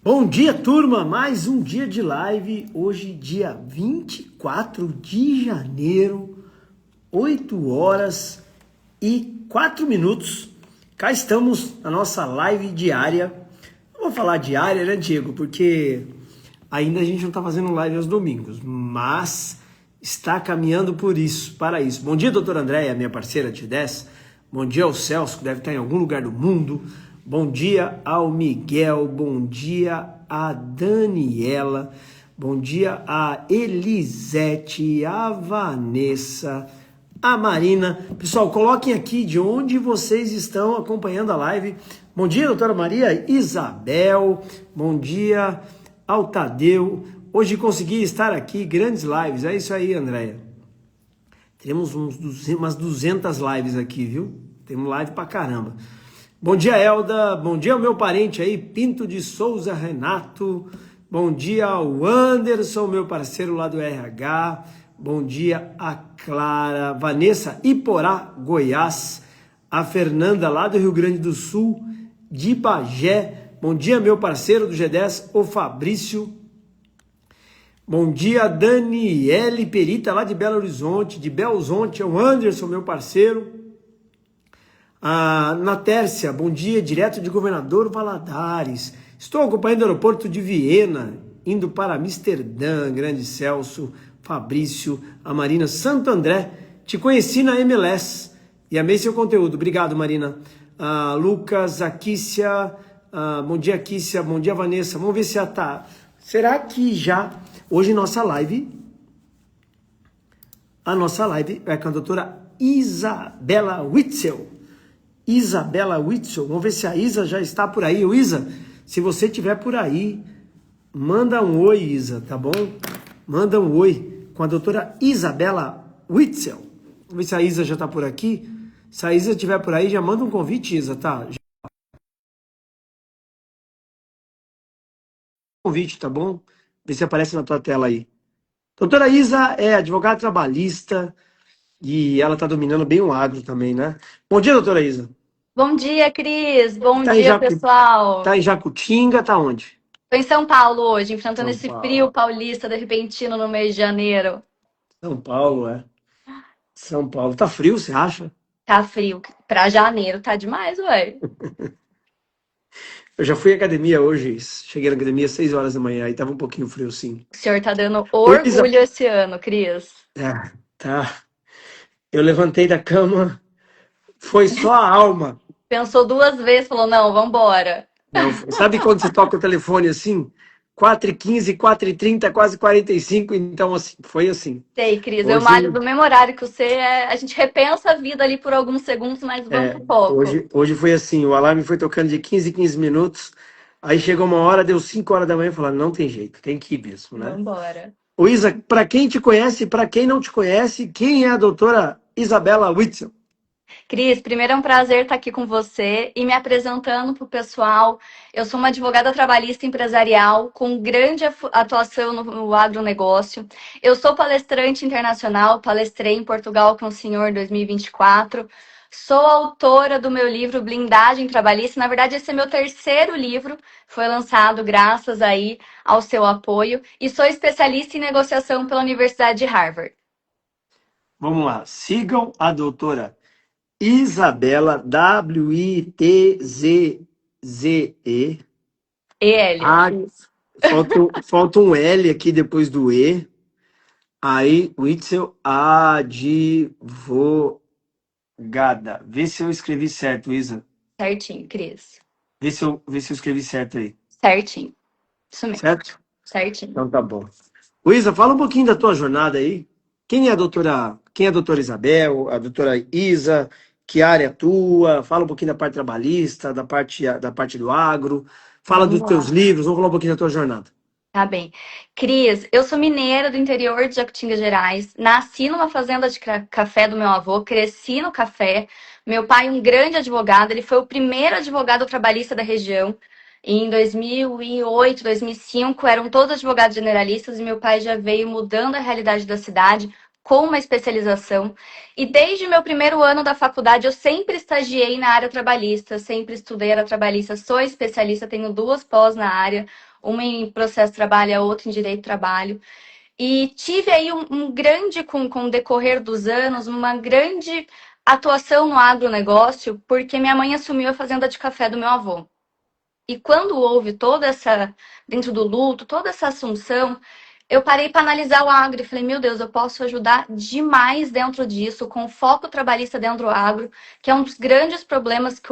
Bom dia, turma! Mais um dia de live. Hoje, dia 24 de janeiro, 8 horas e 4 minutos. Cá estamos na nossa live diária. Não vou falar diária, né, Diego? Porque ainda a gente não está fazendo live aos domingos, mas está caminhando para isso. Bom dia, doutora Andréia, minha parceira de 10. Bom dia ao Celso, que deve estar em algum lugar do mundo. Bom dia ao Miguel, bom dia a Daniela, bom dia a Elisete, a Vanessa, a Marina. Pessoal, coloquem aqui de onde vocês estão acompanhando a live. Bom dia, doutora Maria Isabel, bom dia ao Tadeu. Hoje consegui estar aqui, grandes lives, é isso aí, Andréia. Teremos umas 200 lives aqui, viu? Temos live pra caramba. Bom dia, Elda. Bom dia ao meu parente aí, Pinto de Souza Renato. Bom dia ao Anderson, meu parceiro lá do RH. Bom dia a Clara, Vanessa Iporá, Goiás. A Fernanda lá do Rio Grande do Sul, de Bagé. Bom dia, meu parceiro do G10, o Fabrício. Bom dia, Daniele Perita, lá de Belo Horizonte, de Belzonte. É o Anderson, meu parceiro. Na Tércia, bom dia, direto de Governador Valadares. Estou acompanhando o aeroporto de Viena, indo para Amsterdã, grande Celso, Fabrício, a Marina Santo André. Te conheci na MLS e amei seu conteúdo. Obrigado, Marina. Lucas, Aquícia, bom dia, Aquícia, bom dia, Vanessa. Vamos ver se já tá. Será que já, hoje nossa live, a nossa live é com a doutora Isabela Witzel. Isabela Witzel, vamos ver se a Isa já está por aí. Ô, Isa, se você estiver por aí, manda um oi, Isa, tá bom? Manda um oi com a doutora Isabela Witzel. Vamos ver se a Isa já está por aqui. Se a Isa estiver por aí, já manda um convite, Isa, tá? Convite, tá bom? Vê se aparece na tua tela aí. Doutora Isa é advogada trabalhista e ela tá dominando bem o agro também, né? Bom dia, doutora Isa. Bom dia, Cris. Bom Tá em, dia, Jacu... tá pessoal. em Jacutinga, tá onde? Estou em São Paulo hoje, enfrentando São esse frio Paulo. paulista de repentino no mês de janeiro. São Paulo, é. São Paulo. Tá frio, você acha? Tá frio. Pra janeiro tá demais, ué. Eu já fui à academia hoje. Cheguei na academia às 6 horas da manhã e tava um pouquinho frio, sim. O senhor tá dando Luísa, orgulho esse ano, Cris. tá. Eu levantei da cama, foi só a alma. Pensou duas vezes, falou, não, vambora. Não, sabe quando você toca o telefone assim? 4h15, 4h30, quase 45. Então, assim, foi assim. Sei, Cris, eu malho Hoje, do mesmo horário que você. A gente repensa a vida ali por alguns segundos, mas vamos pro foco. hoje foi assim. O alarme foi tocando de 15 em 15 minutos. Aí chegou uma hora, deu 5 horas da manhã e falaram, não tem jeito, tem que ir mesmo, né? Vambora. Ô Isa, para quem te conhece, para quem não te conhece, quem é a doutora Isabela Witzel? Cris, primeiro é um prazer estar aqui com você e me apresentando para o pessoal. Eu sou uma advogada trabalhista empresarial com grande atuação no agronegócio. Eu sou palestrante internacional, palestrei em Portugal com o senhor em 2024. Sou autora do meu livro Blindagem Trabalhista. Na verdade, esse é meu terceiro livro, foi lançado graças aí ao seu apoio. E sou especialista em negociação pela Universidade de Harvard. Vamos lá, sigam a doutora Isabela, Witzze. EL. Ah, falta um L aqui depois do E. Aí, Witzel, advogada. Vê se eu escrevi certo, Isa. Certinho, Cris. Vê se eu escrevi certo aí. Certinho. Isso mesmo. Certo? Certinho. Então tá bom. Luísa, fala um pouquinho da tua jornada aí. Quem é a doutora Isabel, a doutora Isa, que área é tua? Fala um pouquinho da parte trabalhista, da parte do agro. Fala dos Vamos teus lá. livros, vamos falar um pouquinho da tua jornada. Tá bem. Cris, eu sou mineira do interior de Jacutinga, Gerais. Nasci numa fazenda de café do meu avô, cresci no café. Meu pai, um grande advogado, ele foi o primeiro advogado trabalhista da região. Em 2008, 2005, eram todos advogados generalistas e meu pai já veio mudando a realidade da cidade, com uma especialização. E desde meu primeiro ano da faculdade, eu sempre estagiei na área trabalhista, sempre estudei área trabalhista, sou especialista, tenho 2 pós na área, uma em processo de trabalho, a outra em direito do trabalho. E tive aí um grande, com o decorrer dos anos, uma grande atuação no agronegócio, porque minha mãe assumiu a fazenda de café do meu avô. E quando houve toda essa, dentro do luto, toda essa assunção, eu parei para analisar o agro e falei, meu Deus, eu posso ajudar demais dentro disso, com foco trabalhista dentro do agro, que é um dos grandes problemas que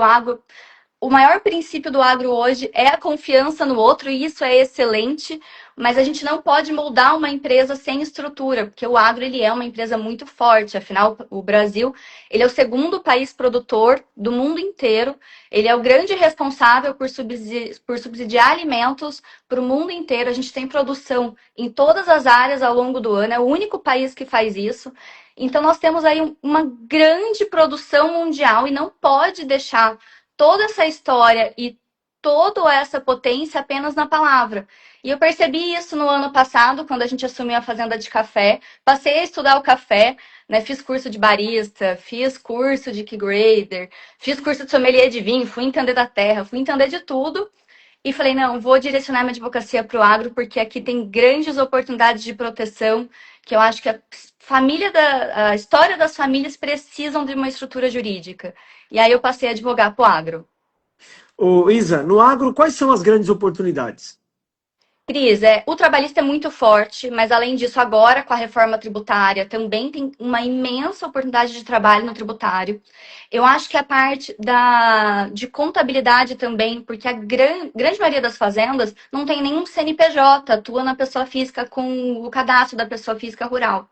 o maior princípio do agro hoje é a confiança no outro, e isso é excelente, mas a gente não pode moldar uma empresa sem estrutura, porque o agro ele é uma empresa muito forte, afinal, o Brasil ele é o segundo país produtor do mundo inteiro, ele é o grande responsável por subsidiar alimentos para o mundo inteiro, a gente tem produção em todas as áreas ao longo do ano, é o único país que faz isso, então nós temos aí uma grande produção mundial e não pode deixar toda essa história e toda essa potência apenas na palavra. E eu percebi isso no ano passado, quando a gente assumiu a fazenda de café. Passei a estudar o café, né? Fiz curso de barista, fiz curso de key grader, fiz curso de sommelier de vinho, fui entender da terra, fui entender de tudo. E falei, não, vou direcionar minha advocacia para o agro, porque aqui tem grandes oportunidades de proteção, que eu acho que a história das famílias precisam de uma estrutura jurídica. E aí eu passei a advogar para o agro. Ô, Isa, no agro, quais são as grandes oportunidades? Cris, o trabalhista é muito forte, mas além disso, agora com a reforma tributária, também tem uma imensa oportunidade de trabalho no tributário. Eu acho que a parte de contabilidade também, porque a grande maioria das fazendas não tem nenhum CNPJ, atua na pessoa física com o cadastro da pessoa física rural.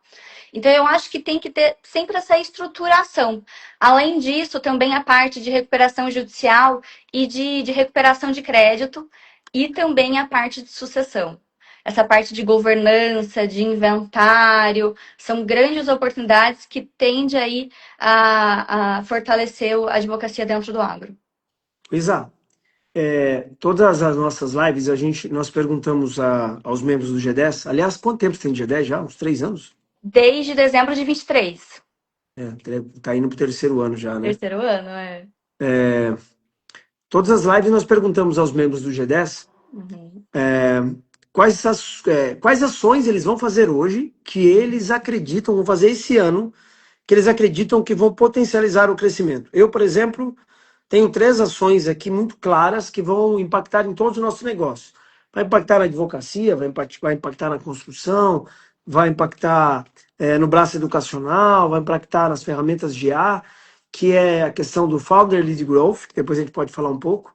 Então, eu acho que tem que ter sempre essa estruturação. Além disso, também a parte de recuperação judicial e de recuperação de crédito, e também a parte de sucessão. Essa parte de governança, de inventário, são grandes oportunidades que tendem aí a fortalecer a advocacia dentro do agro. Isa, todas as nossas lives, nós perguntamos aos membros do G10, aliás, quanto tempo você tem de G10 já? Uns 3 anos? Desde dezembro de 23. Tá indo pro terceiro ano já, né? Terceiro ano, é. Todas as lives nós perguntamos aos membros do G10 Uhum. quais ações eles vão fazer hoje, que eles acreditam, vão fazer esse ano, que eles acreditam que vão potencializar o crescimento. Eu, por exemplo, tenho 3 ações aqui muito claras que vão impactar em todos os nossos negócios. Vai impactar na advocacia, vai impactar na construção, vai impactar no braço educacional, vai impactar nas ferramentas de IA, que é a questão do Founder Lead Growth, que depois a gente pode falar um pouco,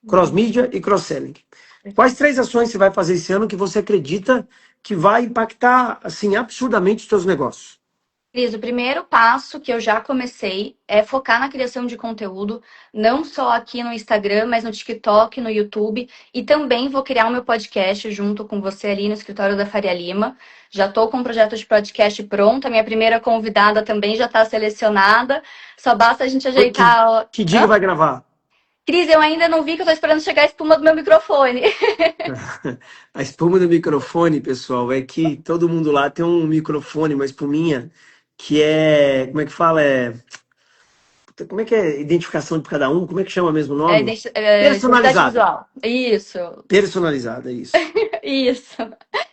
cross-media e cross-selling. Quais 3 ações você vai fazer esse ano que você acredita que vai impactar assim absurdamente os seus negócios? Cris, o primeiro passo que eu já comecei é focar na criação de conteúdo, não só aqui no Instagram, mas no TikTok, no YouTube, e também vou criar o meu podcast junto com você ali no escritório da Faria Lima. Já estou com um projeto de podcast pronto, a minha primeira convidada também já está selecionada, só basta a gente ajeitar. Que dia vai gravar? Cris, eu ainda não vi que eu estou esperando chegar a espuma do meu microfone. A espuma do microfone, pessoal, é que todo mundo lá tem um microfone, uma espuminha, que como é que fala? Como é que é identificação de cada um? Como é que chama mesmo o nome? Identidade visual. Isso. Personalizada, isso. Isso.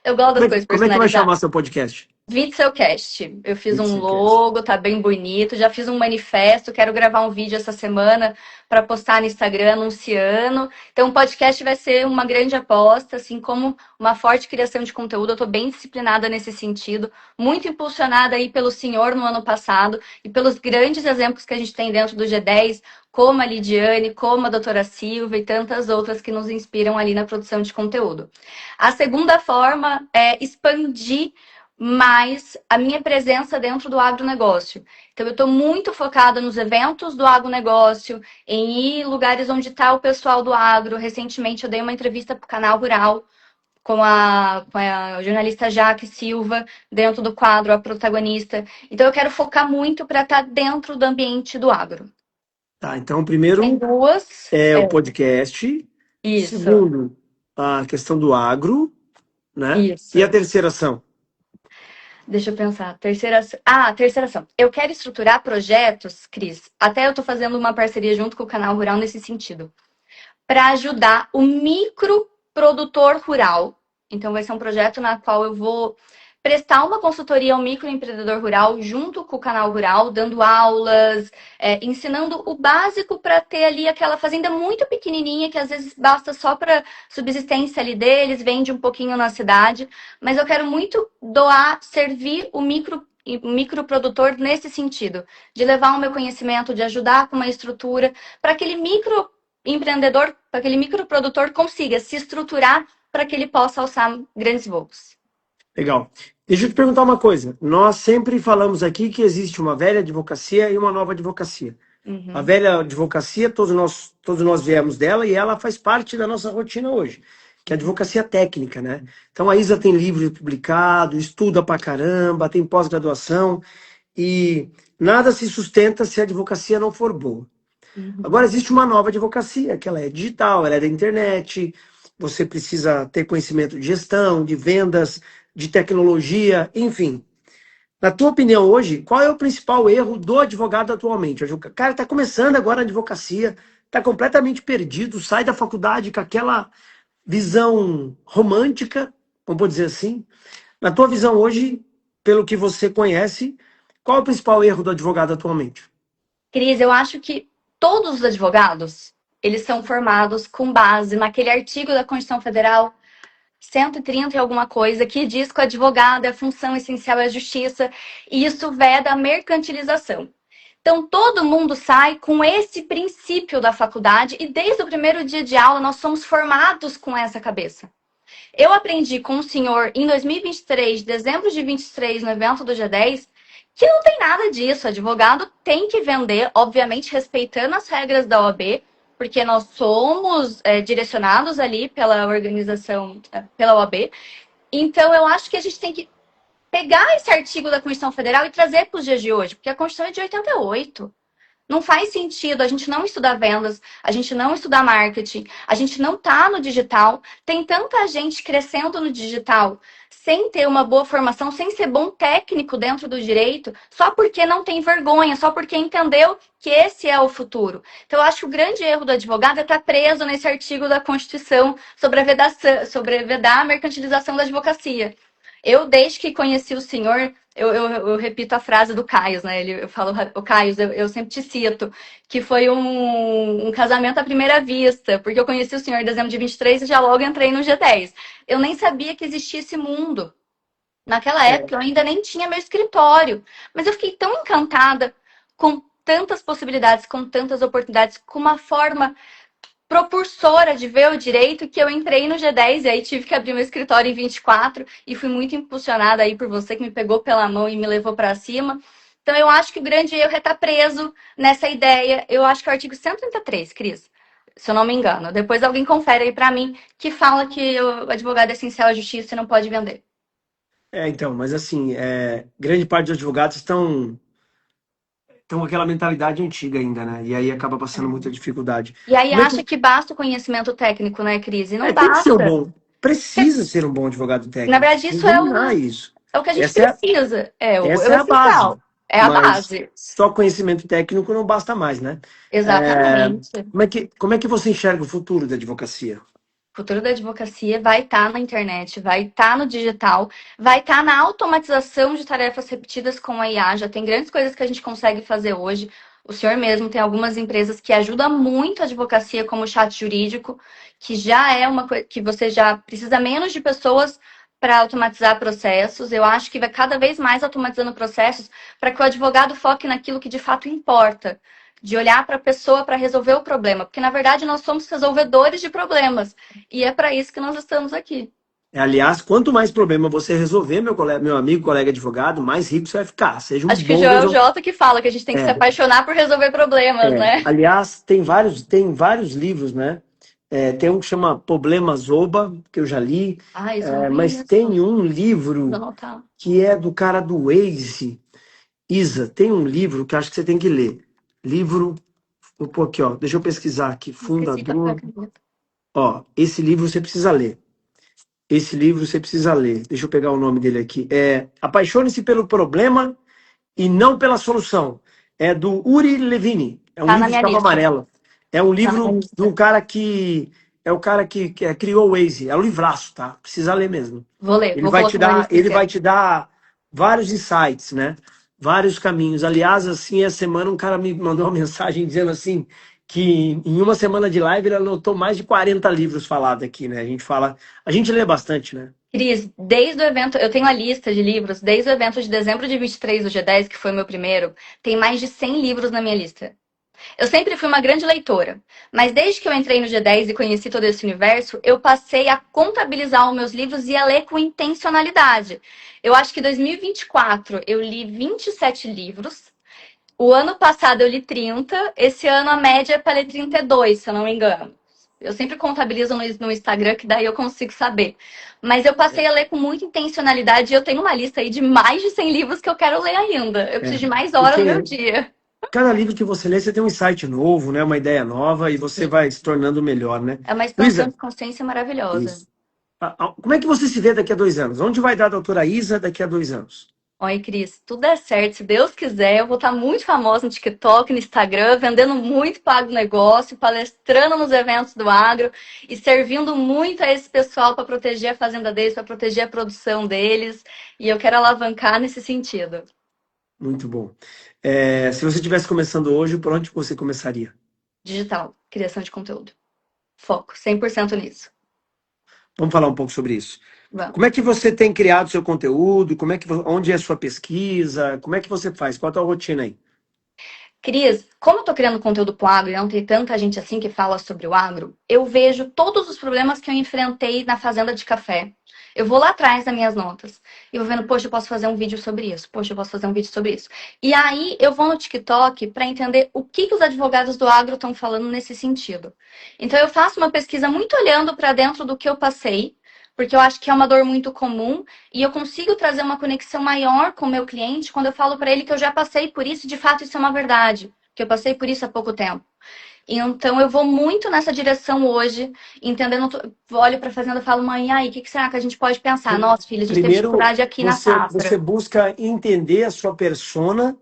Eu gosto das coisas personalizadas. Como é que vai chamar seu podcast? Vitselcast. Eu fiz um logo, tá bem bonito. Já fiz um manifesto. Quero gravar um vídeo essa semana para postar no Instagram anunciando. Então, o podcast vai ser uma grande aposta, assim como uma forte criação de conteúdo. Eu tô bem disciplinada nesse sentido, muito impulsionada aí pelo senhor no ano passado e pelos grandes exemplos que a gente tem dentro do G10, como a Lidiane, como a doutora Silva e tantas outras que nos inspiram ali na produção de conteúdo. A segunda forma é expandir mais a minha presença dentro do agronegócio. Então, eu estou muito focada nos eventos do agronegócio, em ir em lugares onde está o pessoal do agro. Recentemente, eu dei uma entrevista para o Canal Rural com a jornalista Jaque Silva, dentro do quadro A Protagonista. Então, eu quero focar muito para estar dentro do ambiente do agro. Tá, então, primeiro Tem duas. o podcast. Isso. Segundo, a questão do agro, né? Isso. E a terceira ação? Deixa eu pensar. Terceira ação. Ah, terceira ação. Eu quero estruturar projetos, Cris. Até eu tô fazendo uma parceria junto com o Canal Rural nesse sentido. Para ajudar o microprodutor rural. Então, vai ser um projeto na qual eu vou prestar uma consultoria ao microempreendedor rural junto com o Canal Rural, dando aulas, ensinando o básico para ter ali aquela fazenda muito pequenininha que às vezes basta só para subsistência ali deles, vende um pouquinho na cidade, mas eu quero muito doar, servir o microprodutor nesse sentido, de levar o meu conhecimento, de ajudar com uma estrutura para aquele microempreendedor, para aquele microprodutor consiga se estruturar para que ele possa alçar grandes voos. Legal. Deixa eu te perguntar uma coisa. Nós sempre falamos aqui que existe uma velha advocacia e uma nova advocacia. A Uhum. velha advocacia, todos nós viemos dela e ela faz parte da nossa rotina hoje, que é a advocacia técnica, né? Então a Isa tem livro publicado, estuda pra caramba, tem pós-graduação e nada se sustenta se a advocacia não for boa. Agora Uhum. existe uma nova advocacia, que ela é digital, ela é da internet, você precisa ter conhecimento de gestão, de vendas, de tecnologia, enfim. Na tua opinião hoje, qual é o principal erro do advogado atualmente? O cara está começando agora a advocacia, está completamente perdido, sai da faculdade com aquela visão romântica, vamos dizer assim. Na tua visão hoje, pelo que você conhece, qual é o principal erro do advogado atualmente? Cris, eu acho que todos os advogados, eles são formados com base naquele artigo da Constituição Federal 130 e alguma coisa, que diz que o advogado é a função essencial é a justiça, e isso veda a mercantilização. Então, todo mundo sai com esse princípio da faculdade e desde o primeiro dia de aula nós somos formados com essa cabeça. Eu aprendi com o senhor em 2023, dezembro de 23, no evento do G10, que não tem nada disso. O advogado tem que vender, obviamente respeitando as regras da OAB, porque nós somos direcionados ali pela organização, pela OAB. Então, eu acho que a gente tem que pegar esse artigo da Constituição Federal e trazer para os dias de hoje, porque a Constituição é de 88. Não faz sentido a gente não estudar vendas, a gente não estudar marketing, a gente não tá no digital. Tem tanta gente crescendo no digital sem ter uma boa formação, sem ser bom técnico dentro do direito, só porque não tem vergonha, só porque entendeu que esse é o futuro. Então, eu acho que o grande erro do advogado é estar preso nesse artigo da Constituição sobre vedar a mercantilização da advocacia. Eu, desde que conheci o senhor, eu repito a frase do Caio, né? Eu falo, o Caio, eu sempre te cito, que foi um casamento à primeira vista, porque eu conheci o senhor em dezembro de 23 e já logo entrei no G10. Eu nem sabia que existia esse mundo. Naquela época, eu ainda nem tinha meu escritório, mas eu fiquei tão encantada com tantas possibilidades, com tantas oportunidades, com uma forma propulsora de ver o direito que eu entrei no G10 e aí tive que abrir meu escritório em 24 e fui muito impulsionada aí por você que me pegou pela mão e me levou para cima. Então eu acho que o grande erro é estar preso nessa ideia. Eu acho que é o artigo 133, Cris, se eu não me engano. Depois alguém confere aí para mim que fala que o advogado é essencial à justiça e não pode vender. Então, mas assim, grande parte dos advogados estão com aquela mentalidade antiga ainda, né? E aí acaba passando muita dificuldade. E aí Como é que acha que basta o conhecimento técnico, né, Cris? E não tem que ser um basta. bom, precisa ser um bom advogado Na técnico. verdade, Tem que isso é dominar o, isso. é o que a gente Essa é, a- precisa. É essa o é a base. essencial. É a Mas base. só conhecimento técnico não basta mais, né? É, Exatamente. como é que você enxerga o futuro da advocacia? O futuro da advocacia vai estar na internet, vai estar no digital, vai estar na automatização de tarefas repetidas com a IA. Já tem grandes coisas que a gente consegue fazer hoje. O senhor mesmo tem algumas empresas que ajudam muito a advocacia, como o chat jurídico, que já é uma coisa que você já precisa menos de pessoas para automatizar processos. Eu acho que vai cada vez mais automatizando processos para que o advogado foque naquilo que de fato importa, de olhar para a pessoa para resolver o problema, porque na verdade nós somos resolvedores de problemas e é para isso que nós estamos aqui. Aliás, quanto mais problema você resolver, meu amigo, colega advogado, mais rico você vai ficar. Seja um Acho que o bom Joel resolvedor. Jota que fala que a gente tem que se apaixonar por resolver problemas, né? Aliás, tem vários livros, né? Tem um que chama Problemas Oba, que eu já li, Ah, isso eu não mas conheço. tem um Vou livro anotar. que é do cara do Waze. Isa, tem um livro que eu acho que você tem que ler. Livro, vou pôr aqui, ó, deixa eu pesquisar aqui, Esqueci de pegar a fundador. caneta. Ó, esse livro você precisa ler. Esse livro você precisa ler. Deixa eu pegar o nome dele aqui. Apaixone-se pelo problema e não pela solução. É do Uri Levine. É um Tá na livro de minha capa lista. amarela. É um Tá na minha livro de um lista. cara que é o cara que criou o Waze. É um livraço, tá? Precisa ler mesmo. Vou ler, Ele vou vai te colocar na dar, lista ele esse vai ano. te dar vários insights, né? Vários caminhos. Aliás, assim, essa semana um cara me mandou uma mensagem dizendo assim que em uma semana de live ele anotou mais de 40 livros falados aqui, né? A gente lê bastante, né? Cris, desde o evento, eu tenho a lista de livros, desde o evento de dezembro de 23 do G10, que foi o meu primeiro, tem mais de 100 livros na minha lista. Eu sempre fui uma grande leitora, mas desde que eu entrei no G10 e conheci todo esse universo, eu passei a contabilizar os meus livros e a ler com intencionalidade. Eu acho que em 2024 eu li 27 livros. O ano passado eu li 30, esse ano a média é para ler 32, se eu não me engano. Eu sempre contabilizo no Instagram, que daí eu consigo saber. Mas eu passei a ler com muita intencionalidade e eu tenho uma lista aí de mais de 100 livros que eu quero ler ainda. Eu É. preciso de mais horas no meu Porque dia. cada livro que você lê, você tem um insight novo, né? Uma ideia nova e você Sim. vai se tornando melhor, né? É uma expansão Luísa, de consciência maravilhosa. isso. Como é que você se vê daqui a 2 anos? Onde vai dar a doutora Isa daqui a 2 anos? Oi, Cris, tudo der certo, se Deus quiser, eu vou estar muito famosa no TikTok, no Instagram, vendendo muito para agronegócio, palestrando nos eventos do agro e servindo muito a esse pessoal para proteger a fazenda deles, para proteger a produção deles. E eu quero alavancar nesse sentido. Muito bom. Se você estivesse começando hoje, por onde você começaria? Digital, criação de conteúdo. Foco, 100% nisso. Vamos falar um pouco sobre isso. Vamos. Como é que você tem criado seu conteúdo? Onde é a sua pesquisa? Como é que você faz? Qual é a tua rotina aí? Cris, como eu tô criando conteúdo pro agro e não tem tanta gente assim que fala sobre o agro, eu vejo todos os problemas que eu enfrentei na fazenda de café. Eu vou lá atrás das minhas notas e vou vendo, poxa, eu posso fazer um vídeo sobre isso, poxa, eu posso fazer um vídeo sobre isso. E aí eu vou no TikTok para entender o que os advogados do agro estão falando nesse sentido. Então eu faço uma pesquisa muito olhando para dentro do que eu passei, porque eu acho que é uma dor muito comum e eu consigo trazer uma conexão maior com o meu cliente quando eu falo para ele que eu já passei por isso, de fato isso é uma verdade, que eu passei por isso há pouco tempo. Então eu vou muito nessa direção hoje, entendendo, olho para a fazenda e falo, mãe, e aí, o que será que a gente pode pensar? Nossa, filha, a gente teve Primeiro, dificuldade aqui na você safra. busca entender a sua persona,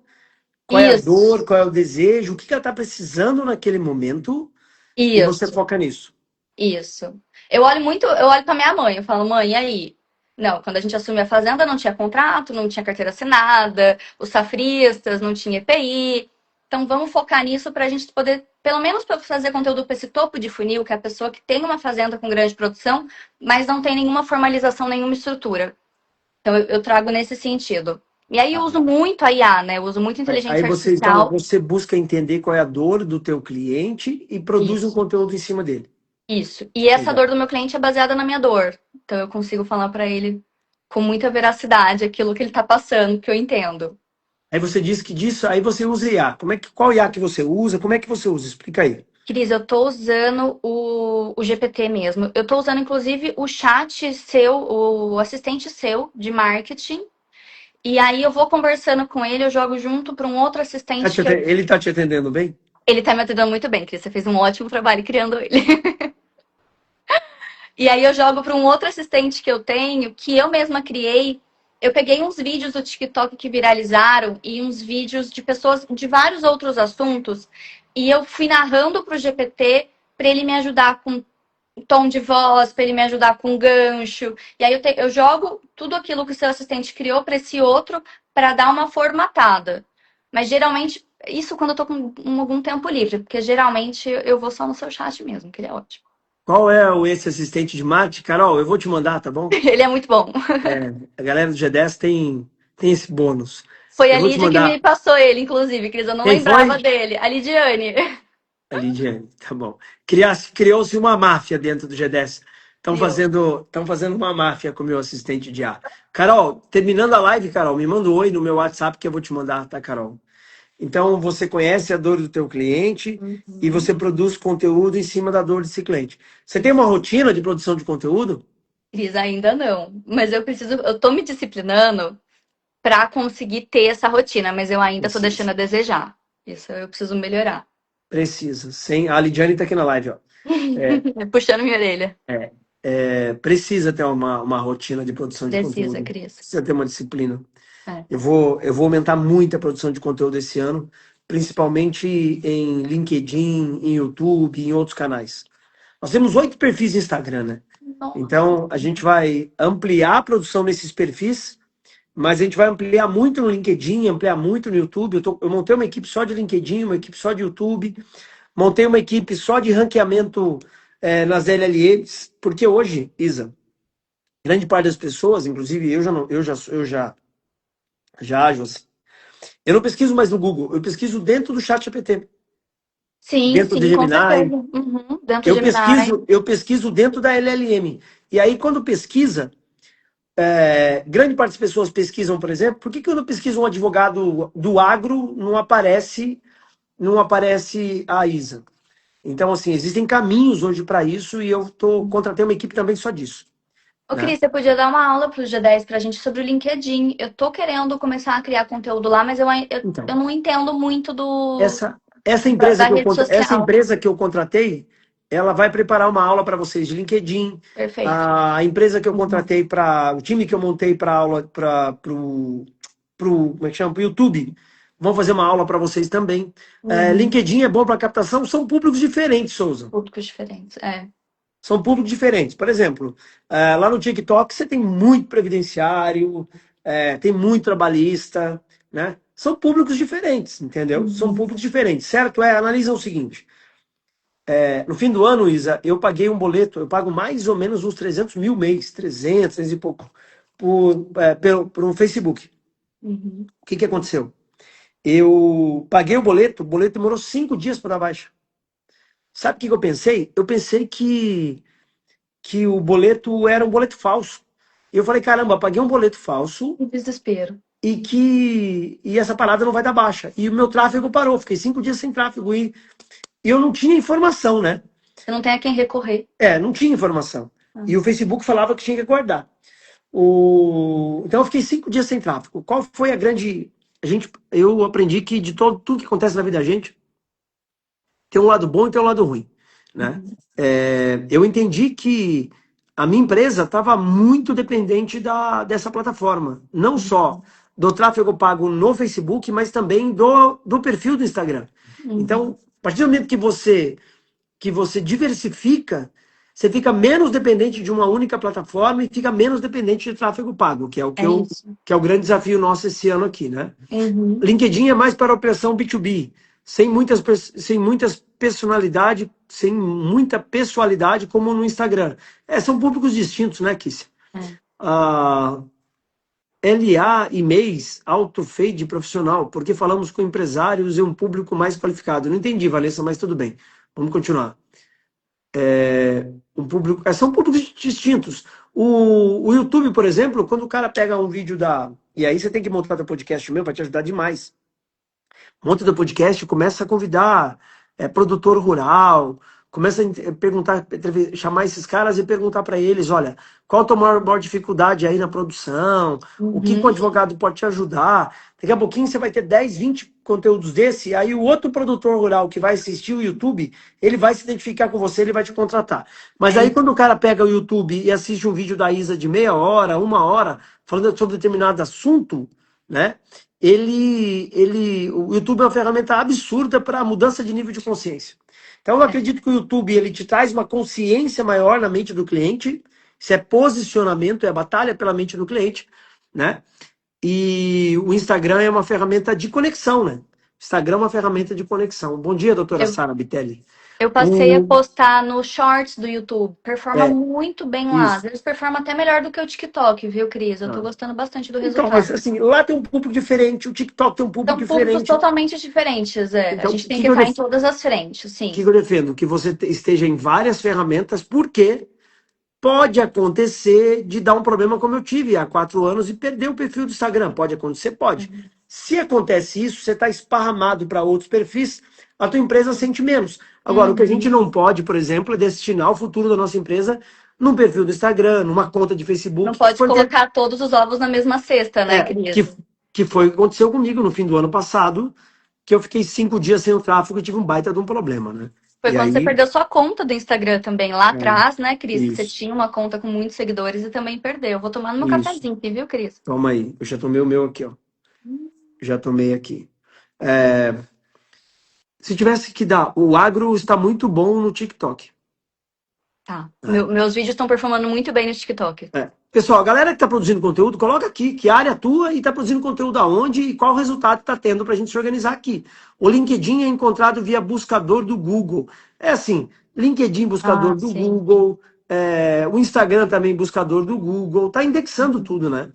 qual é a Isso, dor, qual é o desejo, o que ela está precisando naquele momento, e você isso, foca nisso. isso. Eu olho para minha mãe, eu falo, mãe, e aí? Não, quando a gente assumiu a fazenda, não tinha contrato, não tinha carteira assinada, os safristas, não tinha EPI. Então vamos focar nisso para a gente poder, pelo menos para fazer conteúdo para esse topo de funil, que é a pessoa que tem uma fazenda com grande produção, mas não tem nenhuma formalização, nenhuma estrutura. Então eu trago nesse sentido. E aí eu uso muito a IA, né? Eu uso muito Aí inteligência você, então, artificial. você busca entender qual é a dor do teu cliente e produz um Isso, conteúdo em cima dele. isso. E essa Legal. dor do meu cliente é baseada na minha dor. Então eu consigo falar para ele com muita veracidade aquilo que ele está passando, que eu entendo. Aí você diz que disso, aí você usa IA. Qual IA que você usa? Como é que você usa? Explica aí. Cris, eu tô usando o GPT mesmo. Eu tô usando, inclusive, o chat seu, o assistente seu de marketing. E aí eu vou conversando com ele, eu jogo junto para um outro assistente que eu... Ele está te atendendo bem? Ele tá me atendendo muito bem, Cris. Você fez um ótimo trabalho criando ele. E aí eu jogo para um outro assistente que eu tenho, que eu mesma criei. Eu peguei uns vídeos do TikTok que viralizaram e uns vídeos de pessoas de vários outros assuntos. E eu fui narrando para o GPT para ele me ajudar com tom de voz, para ele me ajudar com gancho. E aí eu jogo tudo aquilo que o seu assistente criou para esse outro para dar uma formatada. Mas geralmente, isso quando eu tô com algum tempo livre, porque geralmente eu vou só no seu chat mesmo, que ele é ótimo. Qual é esse assistente de marketing? Carol, eu vou te mandar, tá bom? Ele é muito bom. A galera do G10 tem esse bônus. Foi a Eu vou te Lídia que me mandar. passou ele, inclusive, Cris. Eu não Quem lembrava foi? dele. A Lidiane. A Lidiane, tá bom. Criou-se uma máfia dentro do G10. Criou. Estão fazendo uma máfia com o meu assistente de ar. Carol, terminando a live, Carol, me manda um oi no meu WhatsApp que eu vou te mandar, tá, Carol? Então, você conhece a dor do teu cliente e Uhum. você produz conteúdo em cima da dor desse cliente. Você tem uma rotina de produção de conteúdo? Cris, ainda não. Mas eu tô me disciplinando pra conseguir ter essa rotina, mas eu ainda tô deixando Precisa. a desejar. Isso eu preciso melhorar. Precisa. A Lidiane tá aqui na live, ó. É, Puxando minha orelha. Precisa ter uma rotina de produção de Precisa, conteúdo. Cris. Precisa ter uma disciplina. É. Eu vou aumentar muito a produção de conteúdo esse ano, principalmente em LinkedIn, em YouTube, em outros canais. Nós temos 8 perfis no Instagram, né? Nossa. Então, a gente vai ampliar a produção desses perfis, mas a gente vai ampliar muito no LinkedIn, ampliar muito no YouTube. Eu montei uma equipe só de LinkedIn, uma equipe só de YouTube, montei uma equipe só de ranqueamento nas LLMs, porque hoje, Isa, grande parte das pessoas, inclusive eu já, não, já ajo assim. Eu não pesquiso mais no Google, eu pesquiso dentro do ChatGPT, Sim, dentro do sim, com certeza. Gemini. Uhum. Dentro do Eu Gemini. pesquiso, eu pesquiso dentro da LLM. E aí, quando pesquisa, grande parte das pessoas pesquisam, por exemplo, por que eu não pesquiso um advogado do agro, não aparece a Isa? Então, assim, existem caminhos hoje para isso e contratei uma equipe também só disso, Ô, né? Cris, você podia dar uma aula para o G10 para a gente sobre o LinkedIn. Eu tô querendo começar a criar conteúdo lá, mas eu Então, não entendo muito essa da empresa que eu, rede contra- essa social. empresa que eu contratei, ela vai preparar uma aula para vocês de LinkedIn. Perfeito. A empresa que eu contratei o time que eu montei para aula, como é que chama? Pro YouTube, vão fazer uma aula para vocês também. Uhum. LinkedIn é bom para captação, são públicos diferentes, Souza. Públicos diferentes. É. São públicos diferentes. Por exemplo, lá no TikTok você tem muito previdenciário, tem muito trabalhista, né? São públicos diferentes, entendeu? São Uhum. públicos diferentes, certo? Analisa o seguinte, no fim do ano, Isa, eu paguei um boleto, eu pago mais ou menos uns 300 mil mês, 300 e pouco, por um Facebook. Uhum. O que aconteceu? Eu paguei o boleto demorou 5 dias para dar baixa. Sabe o que eu pensei? Eu pensei que o boleto era um boleto falso. E eu falei, caramba, paguei um boleto falso Que desespero. e essa parada não vai dar baixa. E o meu tráfego parou, fiquei 5 dias sem tráfego e eu não tinha informação, né? Você não tem a quem recorrer. Não tinha informação. Ah. E o Facebook falava que tinha que aguardar. Então eu fiquei 5 dias sem tráfego. Qual foi a grande. Eu aprendi que de tudo que acontece na vida da gente, tem um lado bom e tem um lado ruim, né? Uhum. Eu entendi que a minha empresa estava muito dependente dessa plataforma, não só do tráfego pago no Facebook, mas também do perfil do Instagram. Uhum. Então, a partir do momento que você diversifica, você fica menos dependente de uma única plataforma e fica menos dependente de tráfego pago, que é É isso. que é o grande desafio nosso esse ano aqui, né? Uhum. LinkedIn é mais para operação B2B, sem muitas personalidade, sem muita pessoalidade, como no Instagram. São públicos distintos, né, Kissia? É. Ah, LA e MEIs, autofade profissional, porque falamos com empresários e um público mais qualificado. Não entendi, Vanessa, mas tudo bem. Vamos continuar. São públicos distintos. O YouTube, por exemplo, quando o cara pega um vídeo E aí você tem que montar teu podcast mesmo para te ajudar demais. Monta do podcast, começa a convidar produtor rural, começa a perguntar, chamar esses caras e perguntar para eles, olha, qual a tua maior dificuldade aí na produção? O que o Uhum. advogado pode te ajudar? Daqui a pouquinho você vai ter 10, 20 conteúdos desse, aí o outro produtor rural que vai assistir o YouTube, ele vai se identificar com você, ele vai te contratar. Mas É aí isso. quando o cara pega o YouTube e assiste um vídeo da Isa de meia hora, 1 hora, falando sobre determinado assunto, né? O YouTube é uma ferramenta absurda para mudança de nível de consciência. Então, eu acredito que o YouTube ele te traz uma consciência maior na mente do cliente. Isso é posicionamento, é batalha pela mente do cliente, né? E o Instagram é uma ferramenta de conexão, né? Instagram é uma ferramenta de conexão. Bom dia, doutora Eu, Sara Bitelli. eu passei a O, postar no Shorts do YouTube. Performa é, muito bem lá. Às isso. vezes performa até melhor do que o TikTok, viu, Cris? Eu tô Ah. gostando bastante do Então, mas resultado. assim, lá tem um público diferente, o TikTok tem um público São públicos diferente. totalmente diferentes, é. A Então, gente tem que estar em todas as frentes, o que sim. eu defendo? Que você esteja em várias ferramentas, porque pode acontecer de dar um problema como eu tive há 4 anos e perder o perfil do Instagram. Pode acontecer? Pode. Se acontece isso, você está esparramado para outros perfis, a tua empresa sente menos. Agora, o que a gente Uhum. não pode, por exemplo, é destinar o futuro da nossa empresa num perfil do Instagram, numa conta de Não Facebook, que pode foi, colocar todos os ovos na mesma cesta, né, é, que, Cris? que foi o que aconteceu comigo no fim do ano passado, que eu fiquei 5 dias sem o tráfego e tive um baita de um problema, né? Foi E quando você aí, perdeu sua conta do Instagram também, lá é, atrás, né, Cris? Que você isso, tinha uma conta com muitos seguidores e também perdeu. Vou tomar no meu isso. cafezinho aqui, viu, Cris? Toma aí. Eu já tomei o meu aqui, ó. Já tomei aqui. É, se tivesse que dar, o agro está muito bom no TikTok. Tá. Né? Meus vídeos estão performando muito bem no TikTok. É. Pessoal, a galera que está produzindo conteúdo, coloca aqui que área atua e está produzindo conteúdo aonde e qual resultado está tendo para a gente se organizar aqui. O LinkedIn é encontrado via buscador do Google. É assim, LinkedIn Ah, buscador do sim. Google, o Instagram também buscador do Google. Está indexando tudo, né?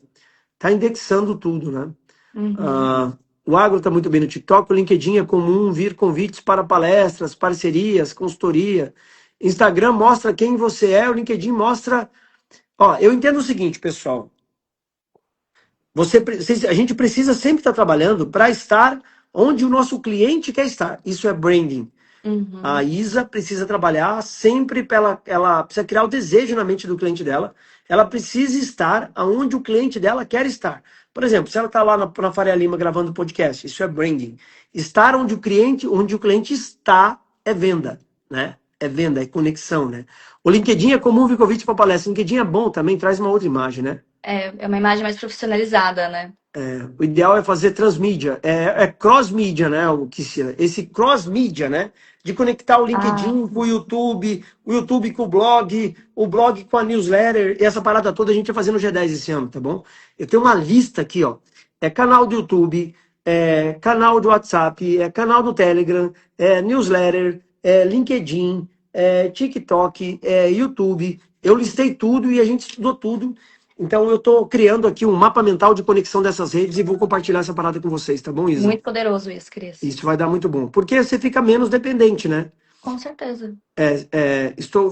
Está indexando tudo, né? Uhum. Ah, o agro está muito bem no TikTok, o LinkedIn é comum vir convites para palestras, parcerias, consultoria. Instagram mostra quem você é, o LinkedIn mostra. Ó, eu entendo o seguinte, pessoal. A gente precisa sempre estar trabalhando para estar onde o nosso cliente quer estar. Isso é branding. A Uhum. Isa precisa trabalhar sempre para ela precisa criar o desejo na mente do cliente dela. Ela precisa estar aonde o cliente dela quer estar. Por exemplo, se ela está lá na Faria Lima gravando podcast, isso é branding. Estar onde o cliente está é venda, né? É venda, é conexão, né? O LinkedIn é comum vir convite para palestra. O LinkedIn é bom também, traz uma outra imagem, né? É uma imagem mais profissionalizada, né? O ideal é fazer transmídia, é cross-mídia, né? Esse cross-mídia, né? De conectar o Ah, LinkedIn com o YouTube com o blog com a newsletter, e essa parada toda a gente vai fazer no G10 esse ano, tá bom? Eu tenho uma lista aqui, ó. É canal do YouTube, canal do WhatsApp, canal do Telegram, newsletter, LinkedIn, TikTok, YouTube. Eu listei tudo e a gente estudou tudo. Então eu estou criando aqui um mapa mental de conexão dessas redes e vou compartilhar essa parada com vocês, tá bom, Isa? muito poderoso isso, Cris. Isso vai dar muito bom. Porque você fica menos dependente, né? Com certeza.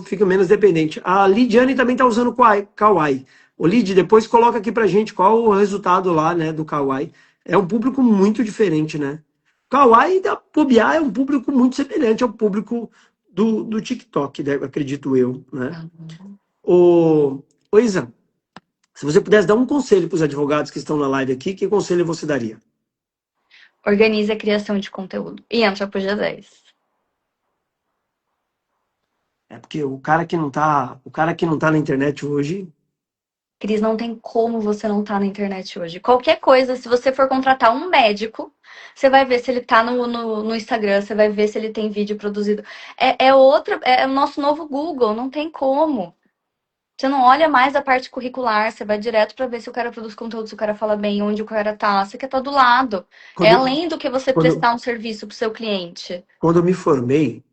Fica menos dependente. A Lidiane também está usando o Kawaii. O Lid, depois coloca aqui pra gente qual o resultado lá, né, do Kawaii. É um público muito diferente, né? Kawaii da Pubiá é um público muito semelhante ao público do TikTok, né, acredito eu, né? Uhum. Ô Isa, se você pudesse dar um conselho para os advogados que estão na live aqui, que conselho você daria? Organize a criação de conteúdo. E entra pro G10. É porque o cara que não tá na internet hoje, Cris, não tem como você não estar na internet hoje. Qualquer coisa, se você for contratar um médico, você vai ver se ele tá no Instagram, você vai ver se ele tem vídeo produzido. É o nosso novo Google, não tem como. Você não olha mais a parte curricular, você vai direto para ver se o cara produz conteúdo, se o cara fala bem, onde o cara tá. Você quer estar do lado. É quando, além do que você quando, prestar um serviço pro seu cliente. quando eu me formei,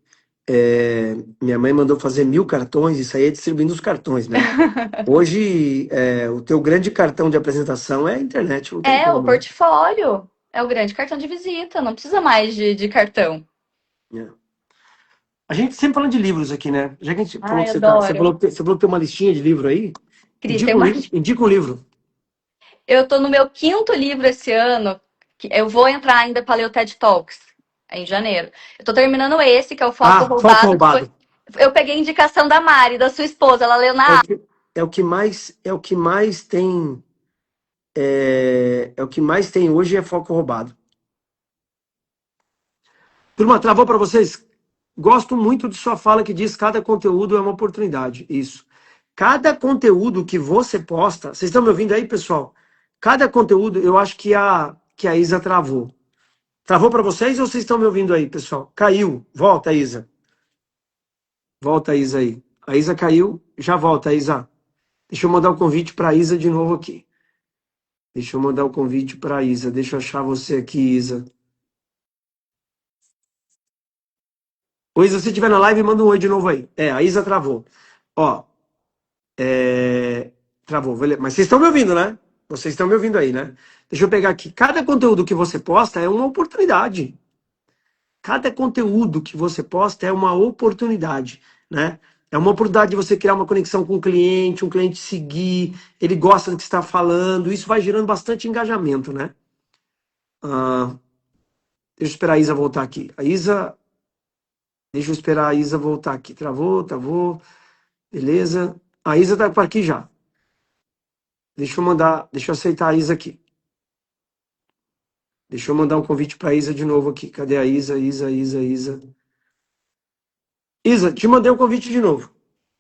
minha mãe mandou fazer 1.000 cartões e saía distribuindo os cartões, né? Hoje, o teu grande cartão de apresentação é a internet, não tem É, o como, né? portfólio. É o grande cartão de visita, não precisa mais de cartão. É. A gente sempre falando de livros aqui, né? Já que a gente falou Ai, que adoro. você falou que tem uma listinha de livro aí, Cris, tem uma. indica um livro. Eu tô no meu quinto livro esse ano. Eu vou entrar ainda para ler o TED Talks em janeiro. Eu tô terminando esse, que é o Foco Ah, Foco Roubado, que foi. Roubado. Eu peguei a indicação da Mari, da sua esposa. Ela leu É o na. que, é o que mais tem. O que mais tem hoje é foco roubado. Turma, travou para vocês? Gosto muito de sua fala que diz cada conteúdo é uma oportunidade. Isso. Cada conteúdo que você posta, vocês estão me ouvindo aí, pessoal? Cada conteúdo, eu acho que a Isa travou. Travou para vocês ou vocês estão me ouvindo aí, pessoal? Caiu. Volta, Isa. Volta, Isa aí. A Isa caiu. Já volta, Isa. Deixa eu mandar o convite para a Isa de novo aqui. Deixa eu mandar o convite para a Isa. Deixa eu achar você aqui, Isa. Ô, Isa, se você estiver na live, manda um oi de novo aí. A Isa travou. Ó, travou. Mas vocês estão me ouvindo, né? Vocês estão me ouvindo aí, né? Deixa eu pegar aqui. Cada conteúdo que você posta é uma oportunidade. Cada conteúdo que você posta é uma oportunidade, né? É uma oportunidade de você criar uma conexão com o cliente, um cliente seguir, ele gosta do que você está falando, isso vai gerando bastante engajamento, né? Ah, deixa eu esperar a Isa voltar aqui. Deixa eu esperar a Isa voltar aqui. Travou, beleza. A Isa tá por aqui já. Deixa eu aceitar a Isa aqui. Deixa eu mandar um convite para a Isa de novo aqui. Cadê a Isa? Isa. Isa, te mandei o convite de novo,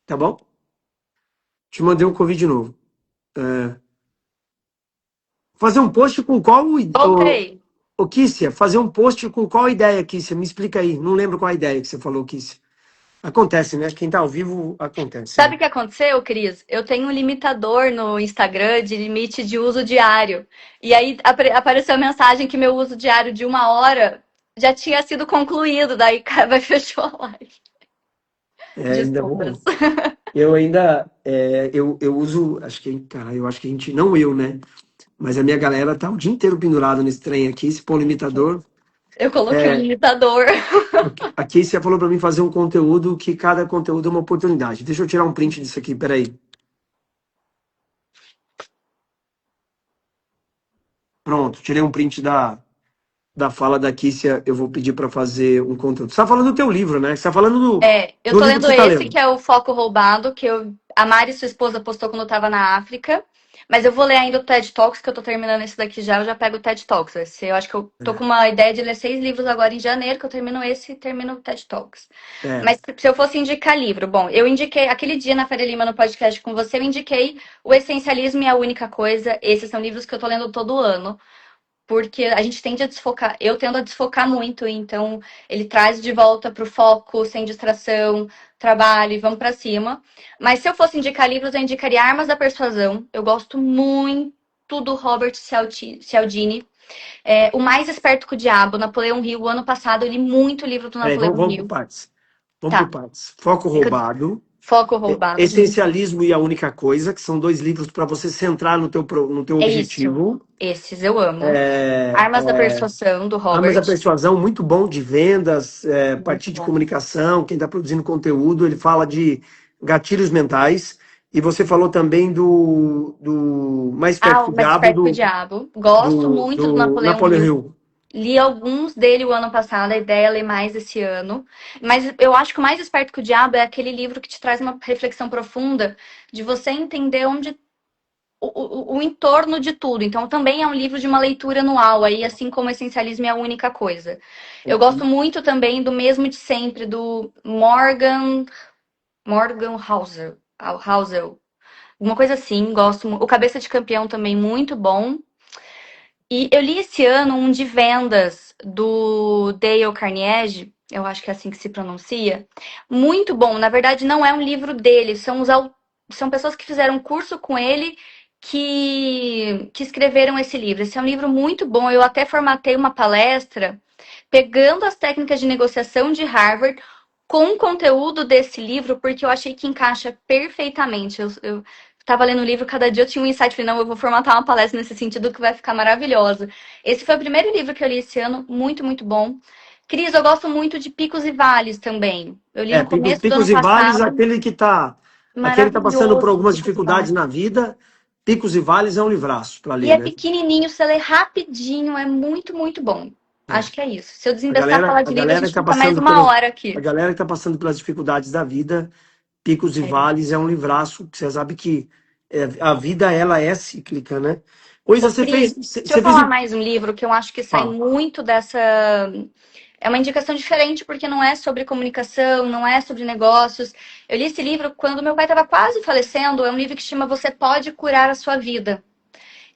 tá bom? Te mandei o convite de novo. É, fazer um post com qual... Voltei. Ô, Kícia, fazer um post com qual ideia, Kícia? Me explica aí. Não lembro qual a ideia que você falou, Kícia. Acontece, né? Quem tá ao vivo, acontece, Sabe né? o que aconteceu, Cris? Eu tenho um limitador no Instagram de limite de uso diário. E aí apareceu a mensagem que meu uso diário de 1 hora já tinha sido concluído. Daí, vai fechou a live. Ainda Desculpas. vou... Eu ainda... eu uso... Acho que... Cara, eu acho que a gente... Não eu, né? Mas a minha galera tá o dia inteiro pendurado nesse trem aqui, esse pão limitador. Eu coloquei um limitador. A Kícia falou para mim fazer um conteúdo que cada conteúdo é uma oportunidade. Deixa eu tirar um print disso aqui, peraí. Pronto, tirei um print da fala da Kícia. Eu vou pedir para fazer um conteúdo. Você está falando do teu livro, né? Você está falando Eu do tô livro que lendo você está esse, lendo. que é o Foco Roubado, que a Mari, sua esposa, postou quando eu tava na África. Mas eu vou ler ainda o TED Talks, que eu tô terminando esse daqui já, eu já pego o TED Talks. Eu acho que eu tô com uma ideia de ler 6 livros agora em janeiro, que eu termino esse e termino o TED Talks. É, Mas se eu fosse indicar livro, bom, eu indiquei, aquele dia na Faria Lima no podcast com você, eu indiquei O Essencialismo e a Única Coisa. Esses são livros que eu tô lendo todo ano. Porque a gente tende a desfocar, eu tendo a desfocar muito, então ele traz de volta para o foco, sem distração, trabalho, e vamos para cima. Mas se eu fosse indicar livros, eu indicaria Armas da Persuasão. Eu gosto muito do Robert Cialdini. O Mais Esperto que o Diabo, Napoleão Hill. O ano passado eu li muito livro do peraí, Napoleão vamos por Hill. partes. Vamos por Tá, partes. Foco roubado. Foco Roubado. Essencialismo e a Única Coisa, que são dois livros para você centrar no teu É isso. objetivo. Esses eu amo. É, Armas da Persuasão, do Armas da Robert. Persuasão, muito bom de vendas, Muito partir de bom. comunicação, quem está produzindo conteúdo, ele fala de gatilhos mentais. E você falou também do Mais Perto Ah, do o Mais Diabo, Esperto que o Diabo. Gosto muito do do Napoleão Napoleon Hill. Hill. Li alguns dele o ano passado, a ideia é ler mais esse ano. Mas eu acho que o Mais Esperto que o Diabo é aquele livro que te traz uma reflexão profunda de você entender onde o entorno de tudo. Então, também é um livro de uma leitura anual, aí, assim como o Essencialismo é a única coisa. Eu gosto muito também do Mesmo de Sempre, do Morgan Housel. Uma coisa assim, gosto. O Cabeça de Campeão também, muito bom. E eu li esse ano um de vendas do Dale Carnegie, eu acho que é assim que se pronuncia. Muito bom. Na verdade, não é um livro dele, são pessoas que fizeram um curso com ele que escreveram esse livro. Esse é um livro muito bom. Eu até formatei uma palestra pegando as técnicas de negociação de Harvard com o conteúdo desse livro, porque eu achei que encaixa perfeitamente. Eu tava lendo o livro, cada dia eu tinha um insight, falei, não, eu vou formatar uma palestra nesse sentido que vai ficar maravilhosa. Esse foi o primeiro livro que eu li esse ano, muito, muito bom. Cris, eu gosto muito de Picos e Vales também. Eu li no começo do Picos ano e Vales, passado. aquele que tá passando por Maravilhoso, algumas Picos e dificuldades Vales. na vida. Picos e Vales é um livraço para E ler, é né? pequenininho, você lê rapidinho, é muito, muito bom. É. Acho que é isso. Se eu desembestar a falar A de livro, a galera que gente tá fica mais passando uma hora a aqui. galera que tá passando pelas dificuldades da vida, Picos e É. Vales é um livraço que você sabe que a vida ela é cíclica, né? Pois Ô, você fez, Cris, deixa eu você fez, falar mais um livro que eu acho que sai fala. muito dessa. É uma indicação diferente, porque não é sobre comunicação, não é sobre negócios. Eu li esse livro quando meu pai estava quase falecendo. É um livro que chama Você Pode Curar a Sua Vida.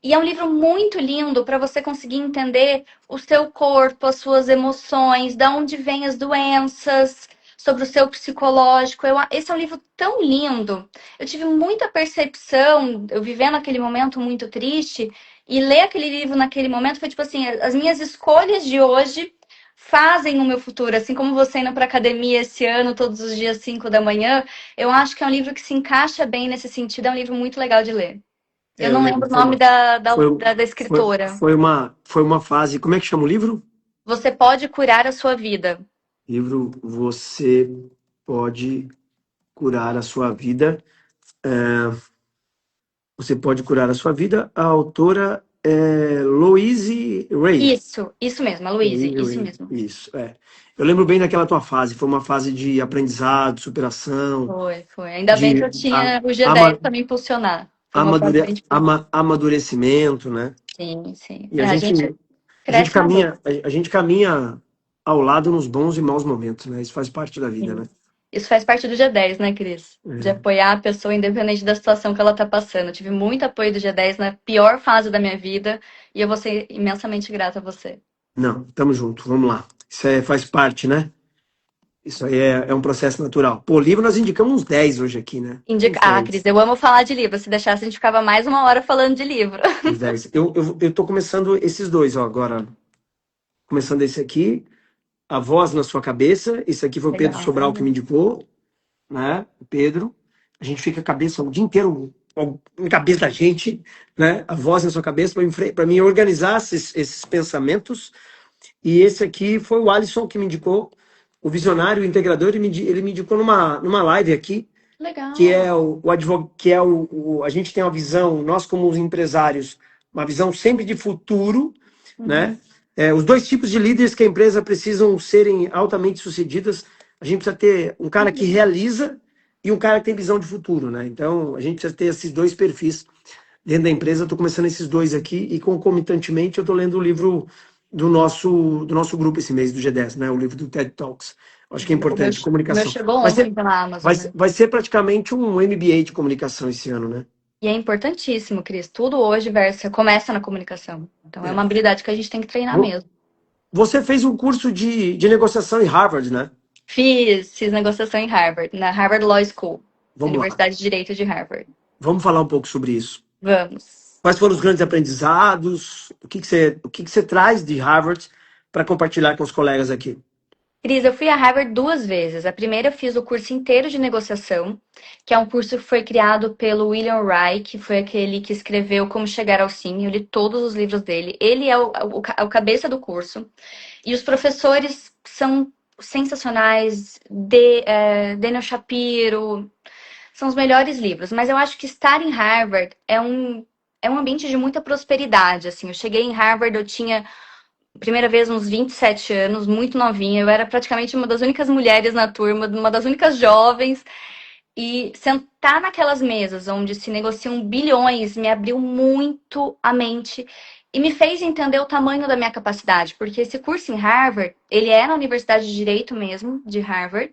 E é um livro muito lindo para você conseguir entender o seu corpo, as suas emoções, de onde vêm as doenças, sobre o seu psicológico. Esse é um livro tão lindo. Eu tive muita percepção, eu vivendo aquele momento muito triste, e ler aquele livro naquele momento foi tipo assim: as minhas escolhas de hoje fazem o meu futuro. Assim como você indo para academia esse ano, todos os dias 5 da manhã, eu acho que é um livro que se encaixa bem nesse sentido. É um livro muito legal de ler. Eu Eu não lembro, lembro o nome foi, da escritora. foi uma fase. Como é que chama o livro? Você pode curar a sua vida. Livro Você Pode Curar a Sua Vida. Você Pode Curar a Sua Vida. A autora é Louise Hay. Isso mesmo, a Luíse, isso mesmo. Isso, é. Eu lembro bem daquela tua fase. Foi uma fase de aprendizado, superação, Foi. Ainda bem que de eu tinha o G10 para me impulsionar. Foi uma fase bem difícil. amadurecimento, né? Sim, sim. E A gente a gente cresce na dor. caminha, a gente caminha ao lado nos bons e maus momentos, né? Isso faz parte da vida, né? Sim. Isso faz parte do G10, né, Cris? De É. apoiar a pessoa independente da situação que ela tá passando. Eu tive muito apoio do G10 na pior fase da minha vida e eu vou ser imensamente grata a você. Não, tamo junto, vamos lá. Isso faz parte, né? Isso aí é um processo natural. Pô, livro nós indicamos uns 10 hoje aqui, né? Uns Ah, Cris, 10. eu amo falar de livro. Se deixasse, a gente ficava mais uma hora falando de livro. Uns 10. Eu tô começando esses dois, ó, agora. Começando esse aqui, A Voz na Sua Cabeça. Esse aqui foi o Pedro Sobral que Legal. me indicou, né? O Pedro. A gente fica a cabeça o dia inteiro em cabeça da gente, né? A voz na sua cabeça para mim organizar esses pensamentos. E esse aqui foi o Alisson que me indicou, o visionário, o integrador, ele me indicou numa live aqui, que Legal. é o advogado, que é a gente tem uma visão, nós como os empresários, uma visão sempre de futuro, né? Uhum. Os dois tipos de líderes que a empresa precisam serem altamente sucedidas, a gente precisa ter um cara que realiza e um cara que tem visão de futuro, né? Então, a gente precisa ter esses dois perfis dentro da empresa. Eu estou começando esses dois aqui e concomitantemente eu estou lendo o livro do nosso grupo esse mês, do G10, né? O livro do TED Talks. Acho que é importante, O meu comunicação. chegou Vai ontem ser, pela vai, Amazon, né? vai ser praticamente um MBA de comunicação esse ano, né? E é importantíssimo, Cris. Tudo hoje começa na comunicação. Então é uma É. habilidade que a gente tem que treinar Vo- mesmo. Você fez um curso de negociação em Harvard, né? Fiz negociação em Harvard, na Harvard Law School, Vamos lá. Universidade de Direito de Harvard. Vamos falar um pouco sobre isso. Vamos. Quais foram os grandes aprendizados? O que que você traz de Harvard para compartilhar com os colegas aqui? Cris, eu fui a Harvard duas vezes. A primeira eu fiz o curso inteiro de negociação, que é um curso que foi criado pelo William Wright, que foi aquele que escreveu Como Chegar ao Sim. Eu li todos os livros dele. Ele é o cabeça do curso. E os professores são sensacionais. Daniel Shapiro, são os melhores livros. Mas eu acho que estar em Harvard é um ambiente de muita prosperidade. Assim, eu cheguei em Harvard, eu tinha primeira vez uns 27 anos, muito novinha. Eu era praticamente uma das únicas mulheres na turma, uma das únicas jovens. E sentar naquelas mesas onde se negociam bilhões me abriu muito a mente e me fez entender o tamanho da minha capacidade. Porque esse curso em Harvard, ele é na Universidade de Direito mesmo, de Harvard.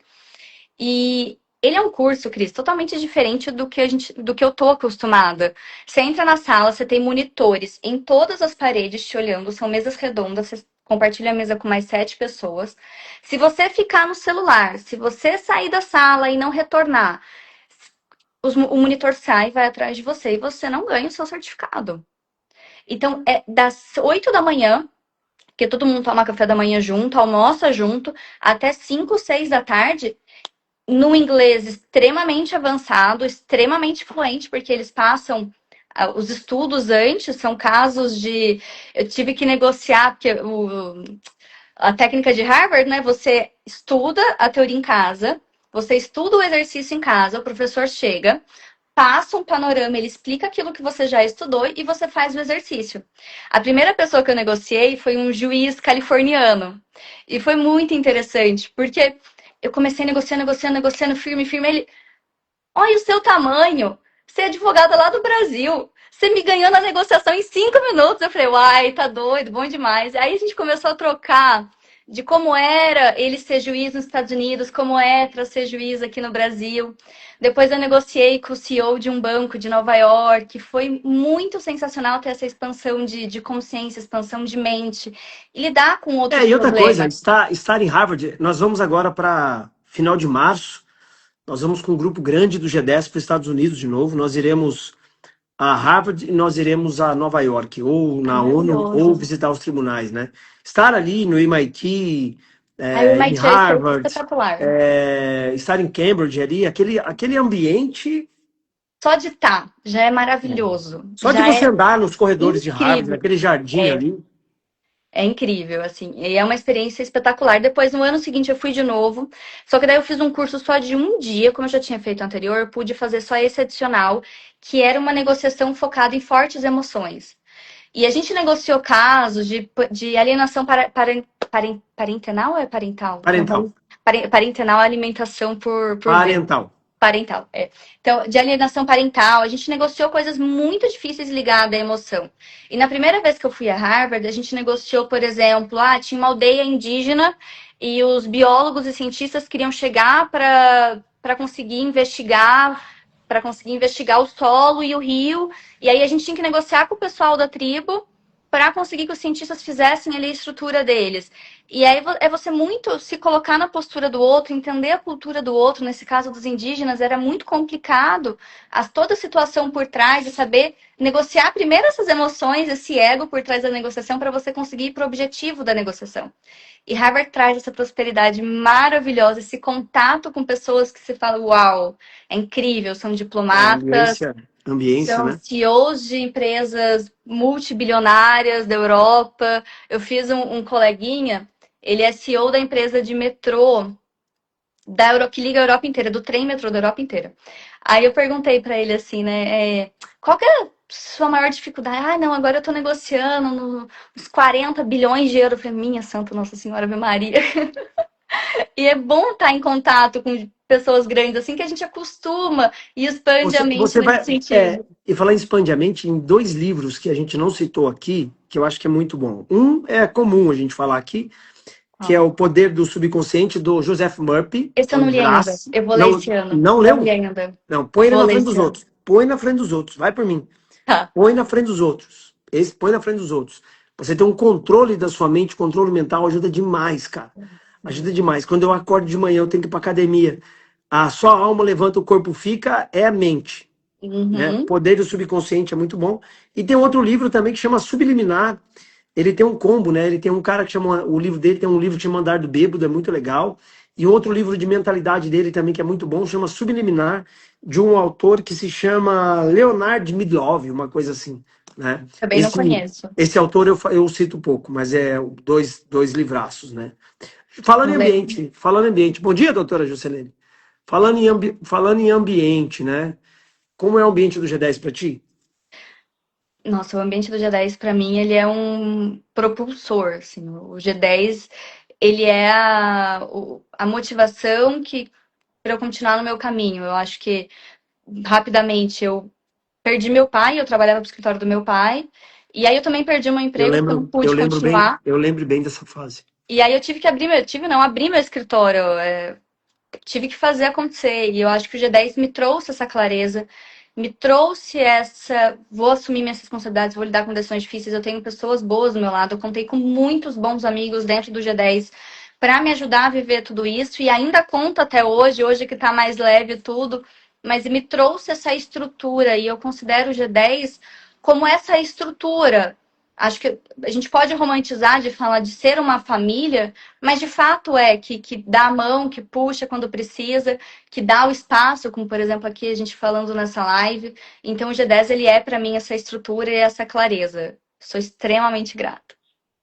E ele é um curso, Cris, totalmente diferente do que eu tô acostumada. Você entra na sala, você tem monitores em todas as paredes te olhando, são mesas redondas, você compartilha a mesa com mais 7 pessoas. Se você ficar no celular, se você sair da sala e não retornar, o monitor sai, vai atrás de você e você não ganha o seu certificado. Então, é das 8 da manhã, que todo mundo toma café da manhã junto, almoça junto, até 5, 6 da tarde, no inglês extremamente avançado, extremamente fluente, porque eles passam os estudos antes, são casos de. Eu tive que negociar, porque a técnica de Harvard, né? Você estuda a teoria em casa, você estuda o exercício em casa, o professor chega, passa um panorama, ele explica aquilo que você já estudou e você faz o exercício. A primeira pessoa que eu negociei foi um juiz californiano. E foi muito interessante, porque eu comecei negociando, firme, firme. Ele, olha o seu tamanho, você é advogada lá do Brasil. Você me ganhou na negociação em 5 minutos. Eu falei, uai, tá doido, bom demais. Aí a gente começou a trocar de como era ele ser juiz nos Estados Unidos, como é para ser juiz aqui no Brasil. Depois eu negociei com o CEO de um banco de Nova York. Foi muito sensacional ter essa expansão de consciência, expansão de mente e lidar com outros E outra coisa, problemas. estar em Harvard, nós vamos agora para final de março, nós vamos com um grupo grande do G10 para os Estados Unidos de novo. Nós iremos a Harvard e nós iremos a Nova York, ou Ai, na ONU, ou maravilhoso. visitar os tribunais, né? Estar ali no MIT, Aí o em MIT é Harvard, espetacular. estar em Cambridge ali, aquele ambiente, Só de estar já é maravilhoso. só de Já você é andar nos corredores de Harvard, incrível. naquele jardim É, ali. é incrível, assim. E é uma experiência espetacular. Depois, no ano seguinte, eu fui de novo. Só que daí eu fiz um curso só de um dia, como eu já tinha feito anterior, eu pude fazer só esse adicional, que era uma negociação focada em fortes emoções. E a gente negociou casos de alienação parental ou é parental? Não, Parental. parental, alimentação por vez. Parental. Parental, é. Então, de alienação parental, a gente negociou coisas muito difíceis ligadas à emoção. E na primeira vez que eu fui a Harvard, a gente negociou, por exemplo, tinha uma aldeia indígena e os biólogos e cientistas queriam chegar para conseguir investigar o solo e o rio, e aí a gente tinha que negociar com o pessoal da tribo para conseguir que os cientistas fizessem ali a estrutura deles. E aí é você muito se colocar na postura do outro, entender a cultura do outro. Nesse caso dos indígenas, era muito complicado toda a situação por trás e saber negociar primeiro essas emoções, esse ego por trás da negociação, para você conseguir ir para o objetivo da negociação. E Harvard traz essa prosperidade maravilhosa, esse contato com pessoas que você fala, uau, é incrível, são diplomatas, Ambiência, são né? CEOs de empresas multibilionárias da Europa. Eu fiz um coleguinha, ele é CEO da empresa de metrô que liga a Europa inteira, do trem metrô da Europa inteira. Aí eu perguntei para ele assim, né, qual que é a sua maior dificuldade? Ah, não, agora eu tô negociando uns 40 bilhões de euros. Eu falei, minha Santa Nossa Senhora, Ave Maria. E é bom estar em contato com pessoas grandes, assim, que a gente acostuma e expande a mente Você nesse vai. sentido. E falar em expande a mente em dois livros que a gente não citou aqui, que eu acho que é muito bom. Um é comum a gente falar aqui, que é Ó, O Poder do Subconsciente, do Joseph Murphy, esse eu um não li ainda. livraço. Eu vou ler Não, esse ano. não Não li leu? ainda. Não, põe ele Vou na ler frente dos esse ano. outros. Põe na frente dos outros. Vai por mim. Tá. Põe na frente dos outros. Esse põe na frente dos outros. Você ter um controle da sua mente, controle mental, ajuda demais, cara. Ajuda demais. Quando eu acordo de manhã, eu tenho que ir pra academia. A sua alma levanta, o corpo fica, é a mente. Né? Uhum. Poder do Subconsciente é muito bom. E tem outro livro também que chama Subliminar. Ele tem um combo, né? Ele tem um cara que chama. O livro dele tem um livro que chama Andar do Bêbado, é muito legal. E outro livro de mentalidade dele também, que é muito bom, chama Subliminar, de um autor que se chama Leonard Midlove, uma coisa assim. Né? Também não conheço. Esse autor eu cito pouco, mas é dois livraços, né? Falando em Vou ler. ambiente, falando em ambiente. Bom dia, doutora Juscelene. Falando em ambiente, né? Como é o ambiente do G10 para ti? Nossa, o ambiente do G10 para mim ele é um propulsor, assim. O G10 ele é a motivação que para eu continuar no meu caminho. Eu acho que rapidamente eu perdi meu pai, eu trabalhava no escritório do meu pai, e aí eu também perdi meu emprego porque eu não pude continuar. Eu lembro bem dessa fase. E aí eu tive que abrir meu escritório, tive que fazer acontecer. E eu acho que o G10 me trouxe essa clareza, me trouxe vou assumir minhas responsabilidades, vou lidar com decisões difíceis. Eu tenho pessoas boas do meu lado, eu contei com muitos bons amigos dentro do G10 para me ajudar a viver tudo isso e ainda conto até hoje que está mais leve tudo, mas me trouxe essa estrutura e eu considero o G10 como essa estrutura. Acho que a gente pode romantizar de falar de ser uma família, mas de fato é que dá a mão, que puxa quando precisa, que dá o espaço, como por exemplo aqui a gente falando nessa live. Então o G10 ele é para mim essa estrutura e essa clareza. Sou extremamente grata.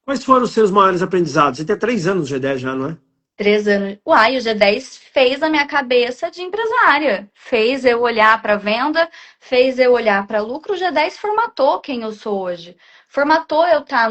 Quais foram os seus maiores aprendizados? Você tem 3 anos de G10 já, não é? 3 anos. Uai, o G10 fez a minha cabeça de empresária. Fez eu olhar para venda, fez eu olhar para lucro. O G10 formatou quem eu sou hoje. Formatou eu estar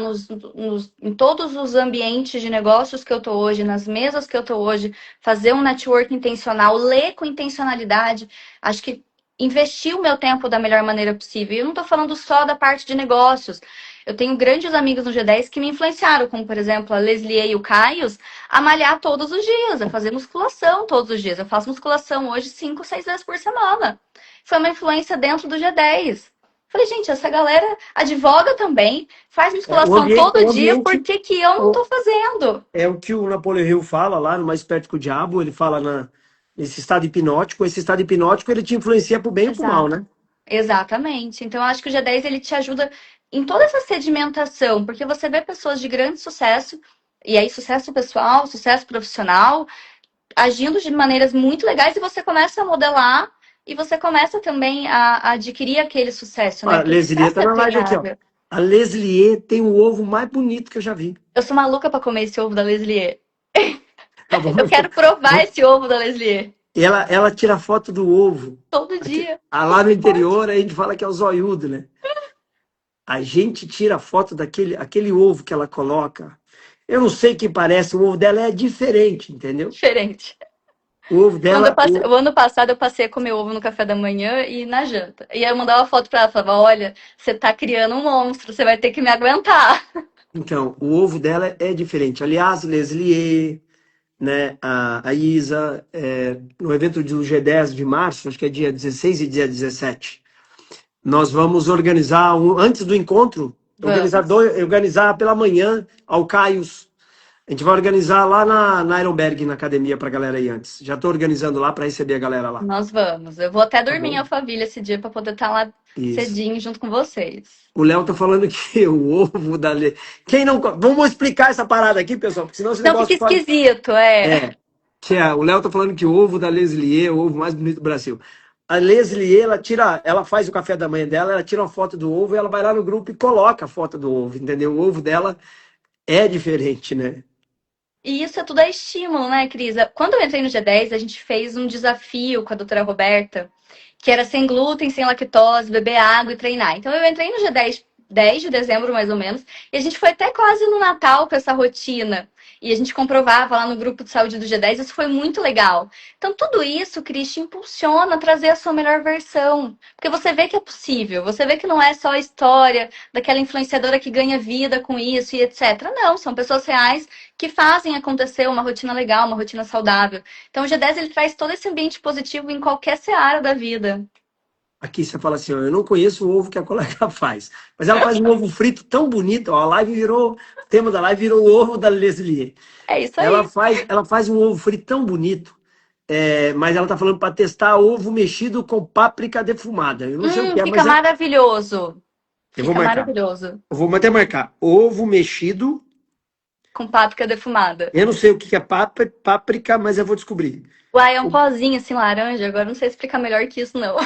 em todos os ambientes de negócios que eu estou hoje, nas mesas que eu estou hoje, fazer um network intencional, ler com intencionalidade. Acho que investir o meu tempo da melhor maneira possível. E eu não estou falando só da parte de negócios. Eu tenho grandes amigos no G10 que me influenciaram, como por exemplo a Leslie e o Caio, a malhar todos os dias, a fazer musculação todos os dias. Eu faço musculação hoje 5, 6 vezes por semana. Foi uma influência dentro do G10. Falei, gente, essa galera advoga também, faz musculação todo O dia, por ambiente que que eu não tô fazendo? é o que o Napoleão Hill fala lá no Mais Perto que o Diabo, ele fala nesse estado hipnótico. Esse estado hipnótico ele te influencia pro bem ou pro mal, Exato. né? Exatamente. Então, eu acho que o G10 ele te ajuda em toda essa sedimentação, porque você vê pessoas de grande sucesso, e aí sucesso pessoal, sucesso profissional, agindo de maneiras muito legais e você começa a modelar e você começa também a adquirir aquele sucesso, né? A Porque o Leslie sucesso tá é na live aqui, ó. treinável. A Leslie tem o ovo mais bonito que eu já vi. Eu sou maluca pra comer esse ovo da Leslie. Tá, Eu quero provar esse ovo da Leslie ela tira foto do ovo. todo dia. Lá no interior a gente fala que é o zoiudo, né? A gente tira foto aquele ovo que ela coloca. Eu não sei o que parece, o ovo dela é diferente, entendeu? Diferente. O ovo dela. O ano passado eu passei a comer ovo no café da manhã e na janta. E aí eu mandava foto pra ela, falava, olha, você tá criando um monstro, você vai ter que me aguentar. Então, o ovo dela é diferente. Aliás, Leslie, né? A Isa, no evento do G10 de março, acho que é dia 16 e dia 17. Nós vamos organizar, antes do encontro, Vamos. organizar pela manhã ao Caios. A gente vai organizar lá na Ironberg, na academia, pra galera aí antes. Já tô organizando lá para receber a galera lá. Nós vamos. Eu vou até Tá dormir em bom? Alphaville esse dia para poder estar lá Isso. cedinho junto com vocês. O Léo tá falando que o ovo da Lê. Quem não. Vamos explicar essa parada aqui, pessoal, porque senão esse Não fica negócio pode. esquisito, é. É. O Léo tá falando que o ovo da Leslie é o ovo mais bonito do Brasil. A Leslie, ela faz o café da manhã dela, ela tira uma foto do ovo e ela vai lá no grupo e coloca a foto do ovo, entendeu? O ovo dela é diferente, né? E isso é tudo é estímulo, né, Cris? Quando eu entrei no G10, a gente fez um desafio com a doutora Roberta, que era sem glúten, sem lactose, beber água e treinar. Então eu entrei no G10, 10 de dezembro, mais ou menos, e a gente foi até quase no Natal com essa rotina. E a gente comprovava lá no grupo de saúde do G10, isso foi muito legal. Então, tudo isso, Cris, te impulsiona a trazer a sua melhor versão. Porque você vê que é possível, você vê que não é só a história daquela influenciadora que ganha vida com isso e etc. Não, são pessoas reais que fazem acontecer uma rotina legal, uma rotina saudável. Então, o G10 ele traz todo esse ambiente positivo em qualquer seara da vida. Aqui você fala assim, ó, eu não conheço o ovo que a colega faz, mas ela faz um ovo frito tão bonito, ó, o tema da live virou o ovo da Leslie. É isso Ela aí. faz, ela faz um ovo frito tão bonito, mas ela tá falando para testar ovo mexido com páprica defumada. Eu não sei o que é, Fica mas maravilhoso. eu vou Fica marcar. maravilhoso. Eu vou até marcar. Ovo mexido. Com páprica defumada. Eu não sei o que é páprica, mas eu vou descobrir. Uai, é um pozinho assim laranja. Agora não sei explicar melhor que isso, não.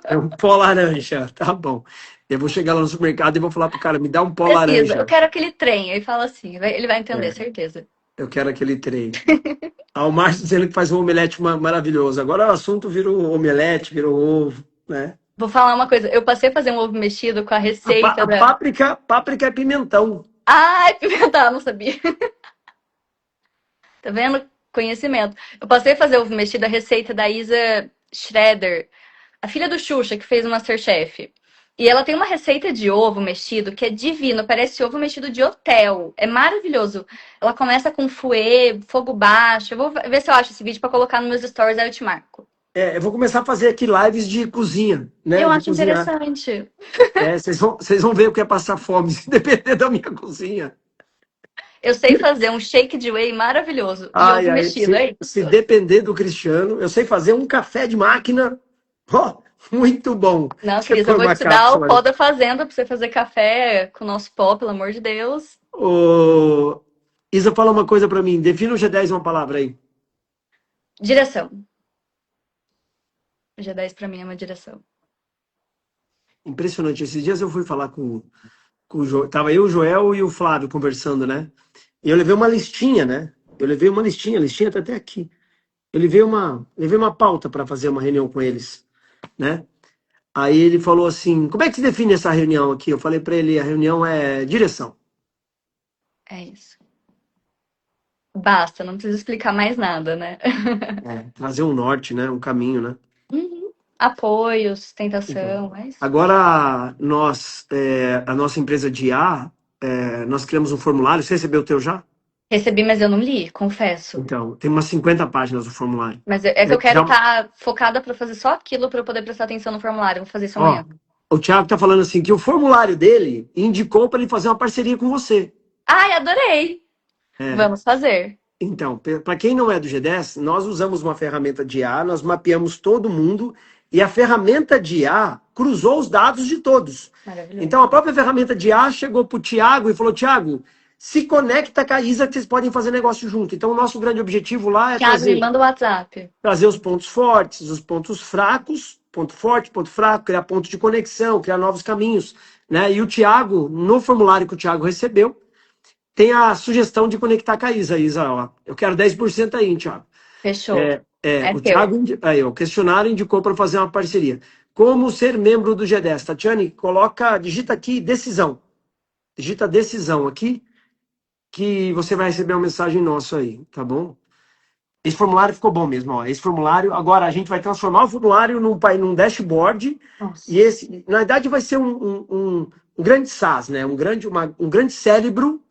É um pó laranja, tá bom. Eu vou chegar lá no supermercado e vou falar pro cara, me dá um pó Precisa. Eu laranja. quero aquele trem. Aí fala assim, ele vai entender, É, certeza. eu quero aquele trem. Ah, o Márcio dizendo que faz um omelete maravilhoso. Agora o assunto virou omelete, virou ovo, né? Vou falar uma coisa. Eu passei a fazer um ovo mexido com a receita A da. páprica é pimentão. Ai, pimental, não sabia. Tá vendo? Conhecimento. Eu passei a fazer ovo mexido, a receita da Isa Schroeder, a filha do Xuxa, que fez o MasterChef. E ela tem uma receita de ovo mexido que é divino, parece ovo mexido de hotel. É maravilhoso. Ela começa com fouet, fogo baixo. Eu vou ver se eu acho esse vídeo pra colocar nos meus stories, aí eu te marco. Eu vou começar a fazer aqui lives de cozinha, né? Eu De acho cozinhar. interessante. Vocês vão ver o que é passar fome, se depender da minha cozinha. Eu sei fazer um shake de whey maravilhoso e Ai, ovo ai, mexido, é se isso. depender do Cristiano, eu sei fazer um café de máquina. Ó, muito bom. Não, Você Cris, eu põe vou uma te dar o cápsula pó aí. da fazenda pra você fazer café com o nosso pó, pelo amor de Deus. Ô, Isa, fala uma coisa pra mim. Defina o G10 uma palavra aí. Direção. O G10 pra mim é uma direção. Impressionante. Esses dias eu fui falar com o Joel. Tava eu, o Joel e o Flávio conversando, né? E eu levei uma listinha, né? Eu levei uma listinha, a listinha tá até aqui. Eu levei uma pauta para fazer uma reunião com eles, né? Aí ele falou assim: como é que se define essa reunião aqui? Eu falei para ele: a reunião é direção. É isso. Basta, não precisa explicar mais nada, né? Trazer um norte, né? Um caminho, né? Uhum. Apoio, Então, sustentação, é isso. agora a nossa empresa de IA, nós criamos um formulário. Você recebeu o teu já? Recebi, mas eu não li, confesso. Então, tem umas 50 páginas do formulário. Mas é que eu quero Já, estar focada pra fazer só aquilo pra eu poder prestar atenção no formulário. Eu vou fazer isso ó, amanhã. o Thiago tá falando assim que o formulário dele indicou para ele fazer uma parceria com você. Ai, adorei! É. Vamos fazer. Então, para quem não é do G10, nós usamos uma ferramenta de IA, nós mapeamos todo mundo e a ferramenta de IA cruzou os dados de todos. Maravilhoso. Então, a própria ferramenta de IA chegou para o Thiago e falou: Thiago, se conecta com a Isa que vocês podem fazer negócio junto. Então, o nosso grande objetivo lá é Thiago, me trazer, manda o WhatsApp. trazer os pontos fortes, os pontos fracos, ponto forte, ponto fraco, criar pontos de conexão, criar novos caminhos. Né? E o Thiago, no formulário que o Thiago recebeu, tem a sugestão de conectar com a Isa. Isa, ó, eu quero 10% aí, Thiago. Fechou. É O teu. Thiago, aí, o questionário indicou para fazer uma parceria. Como ser membro do G10? Tatiane, digita aqui decisão. Digita decisão aqui, que você vai receber uma mensagem nossa aí, tá bom? Esse formulário ficou bom mesmo, ó. Esse formulário, agora a gente vai transformar o formulário num dashboard, Nossa. e esse, na verdade, vai ser um grande SaaS, né? Um grande cérebro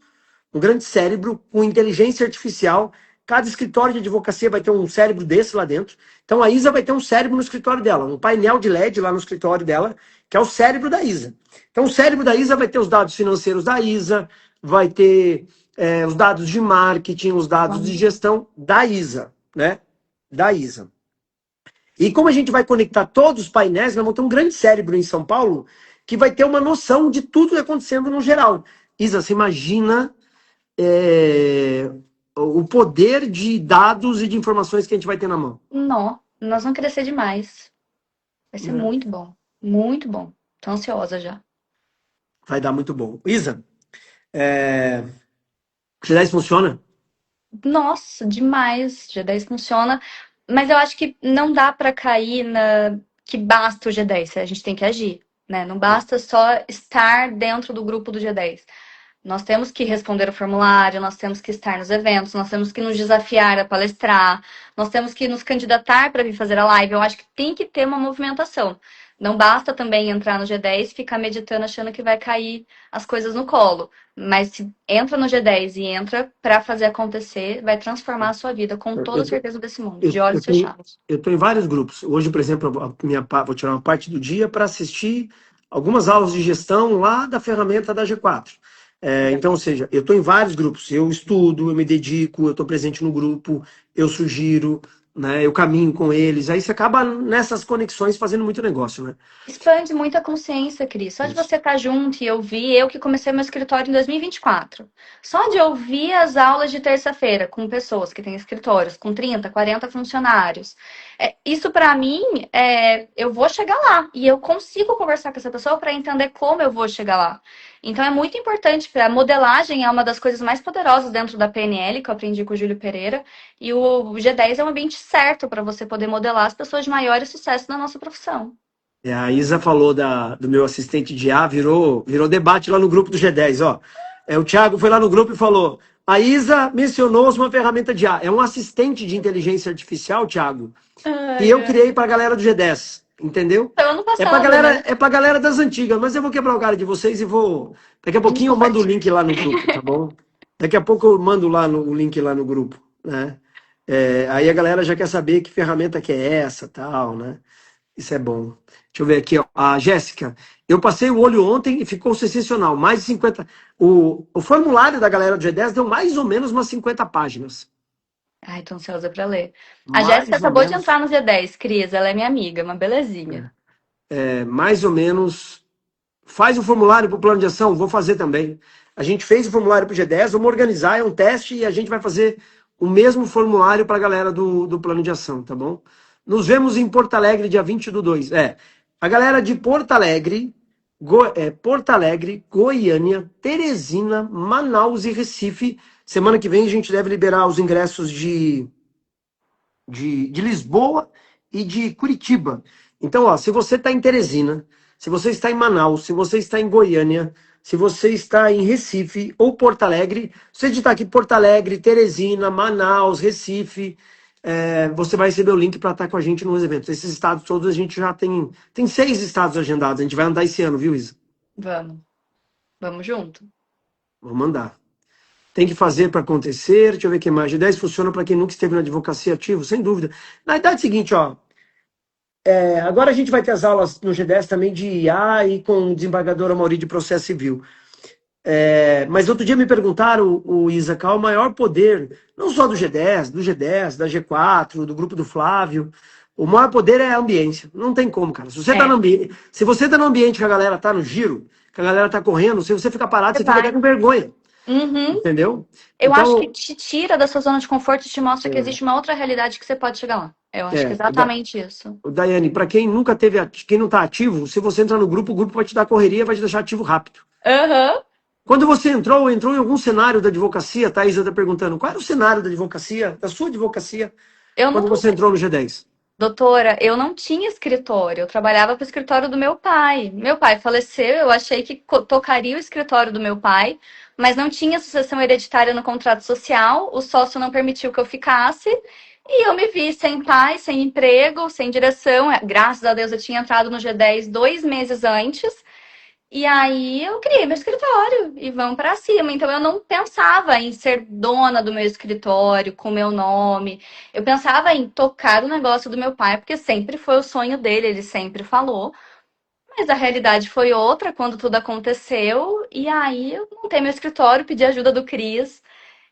com inteligência artificial Cada escritório de advocacia vai ter um cérebro desse lá dentro. Então a Isa vai ter um cérebro no escritório dela, um painel de LED lá no escritório dela, que é o cérebro da Isa. Então o cérebro da Isa vai ter os dados financeiros da Isa, vai ter os dados de marketing, os dados de gestão da Isa, né? Da Isa. E como a gente vai conectar todos os painéis, nós vamos ter um grande cérebro em São Paulo que vai ter uma noção de tudo que está acontecendo no geral. Isa, você imagina o poder de dados e de informações que a gente vai ter na mão. Não, nós vamos crescer demais. Vai ser muito bom. Muito bom. Tô ansiosa já. Vai dar muito bom. Isa, G10 funciona? Nossa, demais. G10 funciona. Mas eu acho que não dá para cair na que basta o G10. A gente tem que agir, né? Não basta só estar dentro do grupo do G10. Nós temos que responder o formulário, nós temos que estar nos eventos, nós temos que nos desafiar a palestrar, nós temos que nos candidatar para vir fazer a live. Eu acho que tem que ter uma movimentação. Não basta também entrar no G10 e ficar meditando achando que vai cair as coisas no colo. Mas se entra no G10 e entra para fazer acontecer, vai transformar a sua vida com toda a certeza desse mundo, de olhos fechados. Eu estou em vários grupos. Hoje, por exemplo, vou tirar uma parte do dia para assistir algumas aulas de gestão lá da ferramenta da G4. Então, ou seja, eu estou em vários grupos. Eu estudo, eu me dedico, eu estou presente no grupo, eu sugiro, né? Eu caminho com eles. Aí você acaba nessas conexões fazendo muito negócio, né? Expande muito a consciência, Cris. Só de você estar junto e ouvir, eu que comecei meu escritório em 2024. Só de ouvir as aulas de terça-feira com pessoas que têm escritórios com 30, 40 funcionários. Isso para mim, eu vou chegar lá. E eu consigo conversar com essa pessoa para entender como eu vou chegar lá. Então é muito importante. A modelagem é uma das coisas mais poderosas dentro da PNL, que eu aprendi com o Júlio Pereira. E o G10 é um ambiente certo para você poder modelar as pessoas de maior sucesso na nossa profissão. A Isa falou do meu assistente de IA, virou debate lá no grupo do G10, ó. O Thiago foi lá no grupo e falou: a Isa mencionou uma ferramenta de IA. É um assistente de inteligência artificial, Thiago, que eu criei para a galera do G10, entendeu? Foi ano passado, É pra galera das antigas, mas eu vou quebrar o galho de vocês e vou. Daqui a pouquinho eu mando o link lá no grupo, tá bom? Daqui a pouco eu mando o link lá no grupo, né? Aí a galera já quer saber que ferramenta que é essa, tal, né? Isso é bom. Deixa eu ver aqui, ó. A Jéssica. Eu passei o olho ontem e ficou sensacional. Mais de 50. O formulário da galera do G10 deu mais ou menos umas 50 páginas. Ai, tô ansiosa pra ler. A Jéssica acabou de entrar no G10, Cris. Ela é minha amiga, uma belezinha. Mais ou menos. Faz o formulário para o plano de ação, vou fazer também. A gente fez o formulário para o G10, vamos organizar, é um teste e a gente vai fazer o mesmo formulário para a galera do plano de ação, tá bom? Nos vemos em Porto Alegre, dia 20/2. A galera de Porto Alegre, Goiânia, Teresina, Manaus e Recife. Semana que vem a gente deve liberar os ingressos de Lisboa e de Curitiba. Então, ó, se você está em Teresina, se você está em Manaus, se você está em Goiânia, se você está em Recife ou Porto Alegre, se você digitar aqui Porto Alegre, Teresina, Manaus, Recife, você vai receber o link para estar com a gente nos eventos. Esses estados todos a gente já tem 6 estados agendados. A gente vai andar esse ano, viu, Isa? Vamos junto. Vamos andar. Tem que fazer para acontecer. Deixa eu ver o que mais. G10 funciona para quem nunca esteve na advocacia ativo, sem dúvida. Na idade seguinte, ó. Agora a gente vai ter as aulas no G10 também de IA e com o desembargador Amaury de processo civil. Mas outro dia me perguntaram, o Isa, qual é o maior poder, não só do G10, da G4, do grupo do Flávio. O maior poder é a ambiência. Não tem como, cara. Se você tá no ambiente que a galera tá no giro, que a galera tá correndo, se você ficar parado, você fica até com vergonha. Uhum. Entendeu? Eu acho que te tira da sua zona de conforto e te mostra que existe uma outra realidade que você pode chegar lá. Eu acho que é exatamente isso. Daiane, para quem nunca quem não tá ativo, se você entrar no grupo, o grupo vai te dar correria, vai te deixar ativo rápido. Quando você entrou em algum cenário da advocacia, a Thaisa tá perguntando, qual era o cenário da advocacia, da sua advocacia, quando você entrou no G10? Doutora, eu não tinha escritório, eu trabalhava para o escritório do meu pai. Meu pai faleceu, eu achei que tocaria o escritório do meu pai, mas não tinha sucessão hereditária no contrato social, o sócio não permitiu que eu ficasse, e eu me vi sem pai, sem emprego, sem direção. Graças a Deus eu tinha entrado no G10 2 meses antes, E aí eu criei meu escritório e vamos pra cima. Então eu não pensava em ser dona do meu escritório com meu nome. Eu pensava em tocar o negócio do meu pai, porque sempre foi o sonho dele, ele sempre falou. Mas a realidade foi outra quando tudo aconteceu. E aí eu montei meu escritório, pedi ajuda do Cris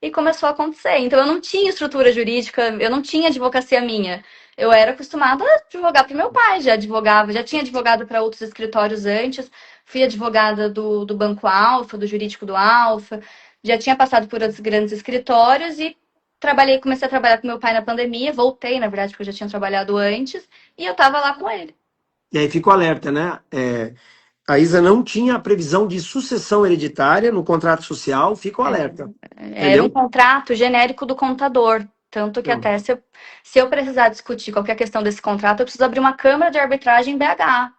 e começou a acontecer. Então eu não tinha estrutura jurídica, eu não tinha advocacia minha. Eu era acostumada a advogar para o meu pai, já advogava, já tinha advogado para outros escritórios antes, fui advogada do Banco Alfa, do jurídico do Alfa, já tinha passado por outros grandes escritórios e comecei a trabalhar com meu pai na pandemia, voltei, na verdade, porque eu já tinha trabalhado antes, e eu estava lá com ele. E aí fica o alerta, né? A Isa não tinha a previsão de sucessão hereditária no contrato social, fica o alerta. Era um Entendeu? contrato genérico do contador. Tanto que Não. até se eu precisar discutir qualquer questão desse contrato, eu preciso abrir uma câmara de arbitragem em BH.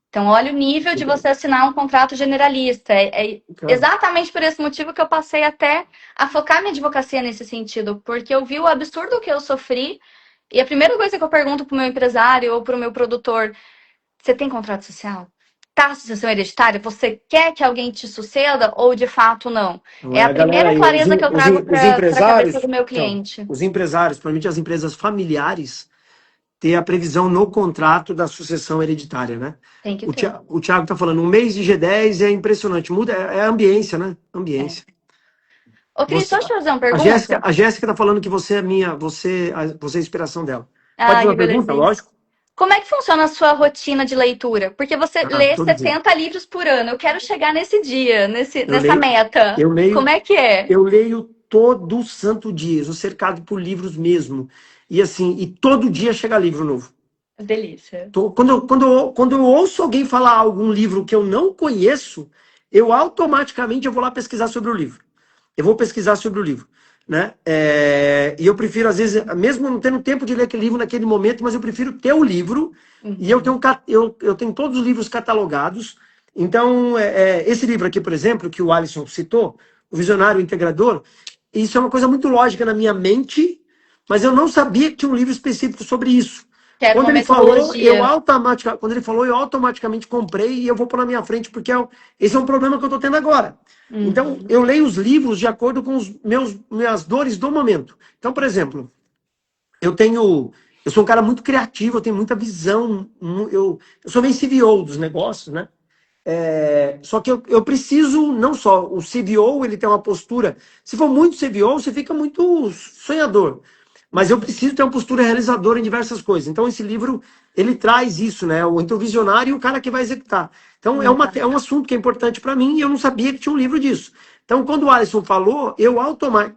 Então, olha o nível de você assinar um contrato generalista. É Fica- exatamente por esse motivo que eu passei até a focar minha advocacia nesse sentido, porque eu vi o absurdo que eu sofri. E a primeira coisa que eu pergunto para o meu empresário ou para o meu produtor: você tem contrato social? Tá, sucessão hereditária? Você quer que alguém te suceda ou de fato não? Não É é a a galera primeira aí. clareza que eu trago Os para a cabeça empresários, do meu então, cliente. os empresários, principalmente as empresas familiares, ter a previsão no contrato da sucessão hereditária, né? Tem que O ter. O Thiago está falando, um mês de G10 é impressionante, muda, é a ambiência, né? É. Ambiência. Ô, Cris, Você, deixa eu te fazer uma pergunta. A Jéssica está falando que você é minha, você é a inspiração dela. Pode Ah, fazer que uma pergunta? belezinha. Lógico. Como é que funciona a sua rotina de leitura? Porque você Ah, lê todo dia. 70 livros por ano. Eu quero chegar nesse dia, Eu nessa leio, meta. eu Como leio, é que é? eu leio todo santo dia. Eu sou cercado por livros mesmo. E assim, e todo dia chega livro novo. Delícia. Quando eu ouço alguém falar algum livro que eu não conheço, eu automaticamente eu vou lá pesquisar sobre o livro. Eu vou pesquisar sobre o livro, né? E eu prefiro, às vezes, mesmo não tendo tempo de ler aquele livro naquele momento, mas eu prefiro ter o livro, e Uhum. eu tenho todos os livros catalogados. Então, esse livro aqui, por exemplo, que o Alisson citou, O Visionário Integrador, isso é uma coisa muito lógica na minha mente, mas eu não sabia que tinha um livro específico sobre isso. Quero uma metodologia. Quando ele falou, eu automaticamente comprei e eu vou pôr na minha frente, porque esse é um problema que eu estou tendo agora. Então, Uhum. eu leio os livros de acordo com os minhas dores do momento. Então, por exemplo, eu sou um cara muito criativo, eu tenho muita visão, eu sou meio CVO dos negócios, né? Só que eu preciso, não só o CVO, ele tem uma postura. Se for muito CVO, você fica muito sonhador. Mas eu preciso ter uma postura realizadora em diversas coisas. Então, esse livro, ele traz isso, né? Entre o visionário e o cara que vai executar. Então, é um assunto que é importante para mim e eu não sabia que tinha um livro disso. Então, quando o Alisson falou,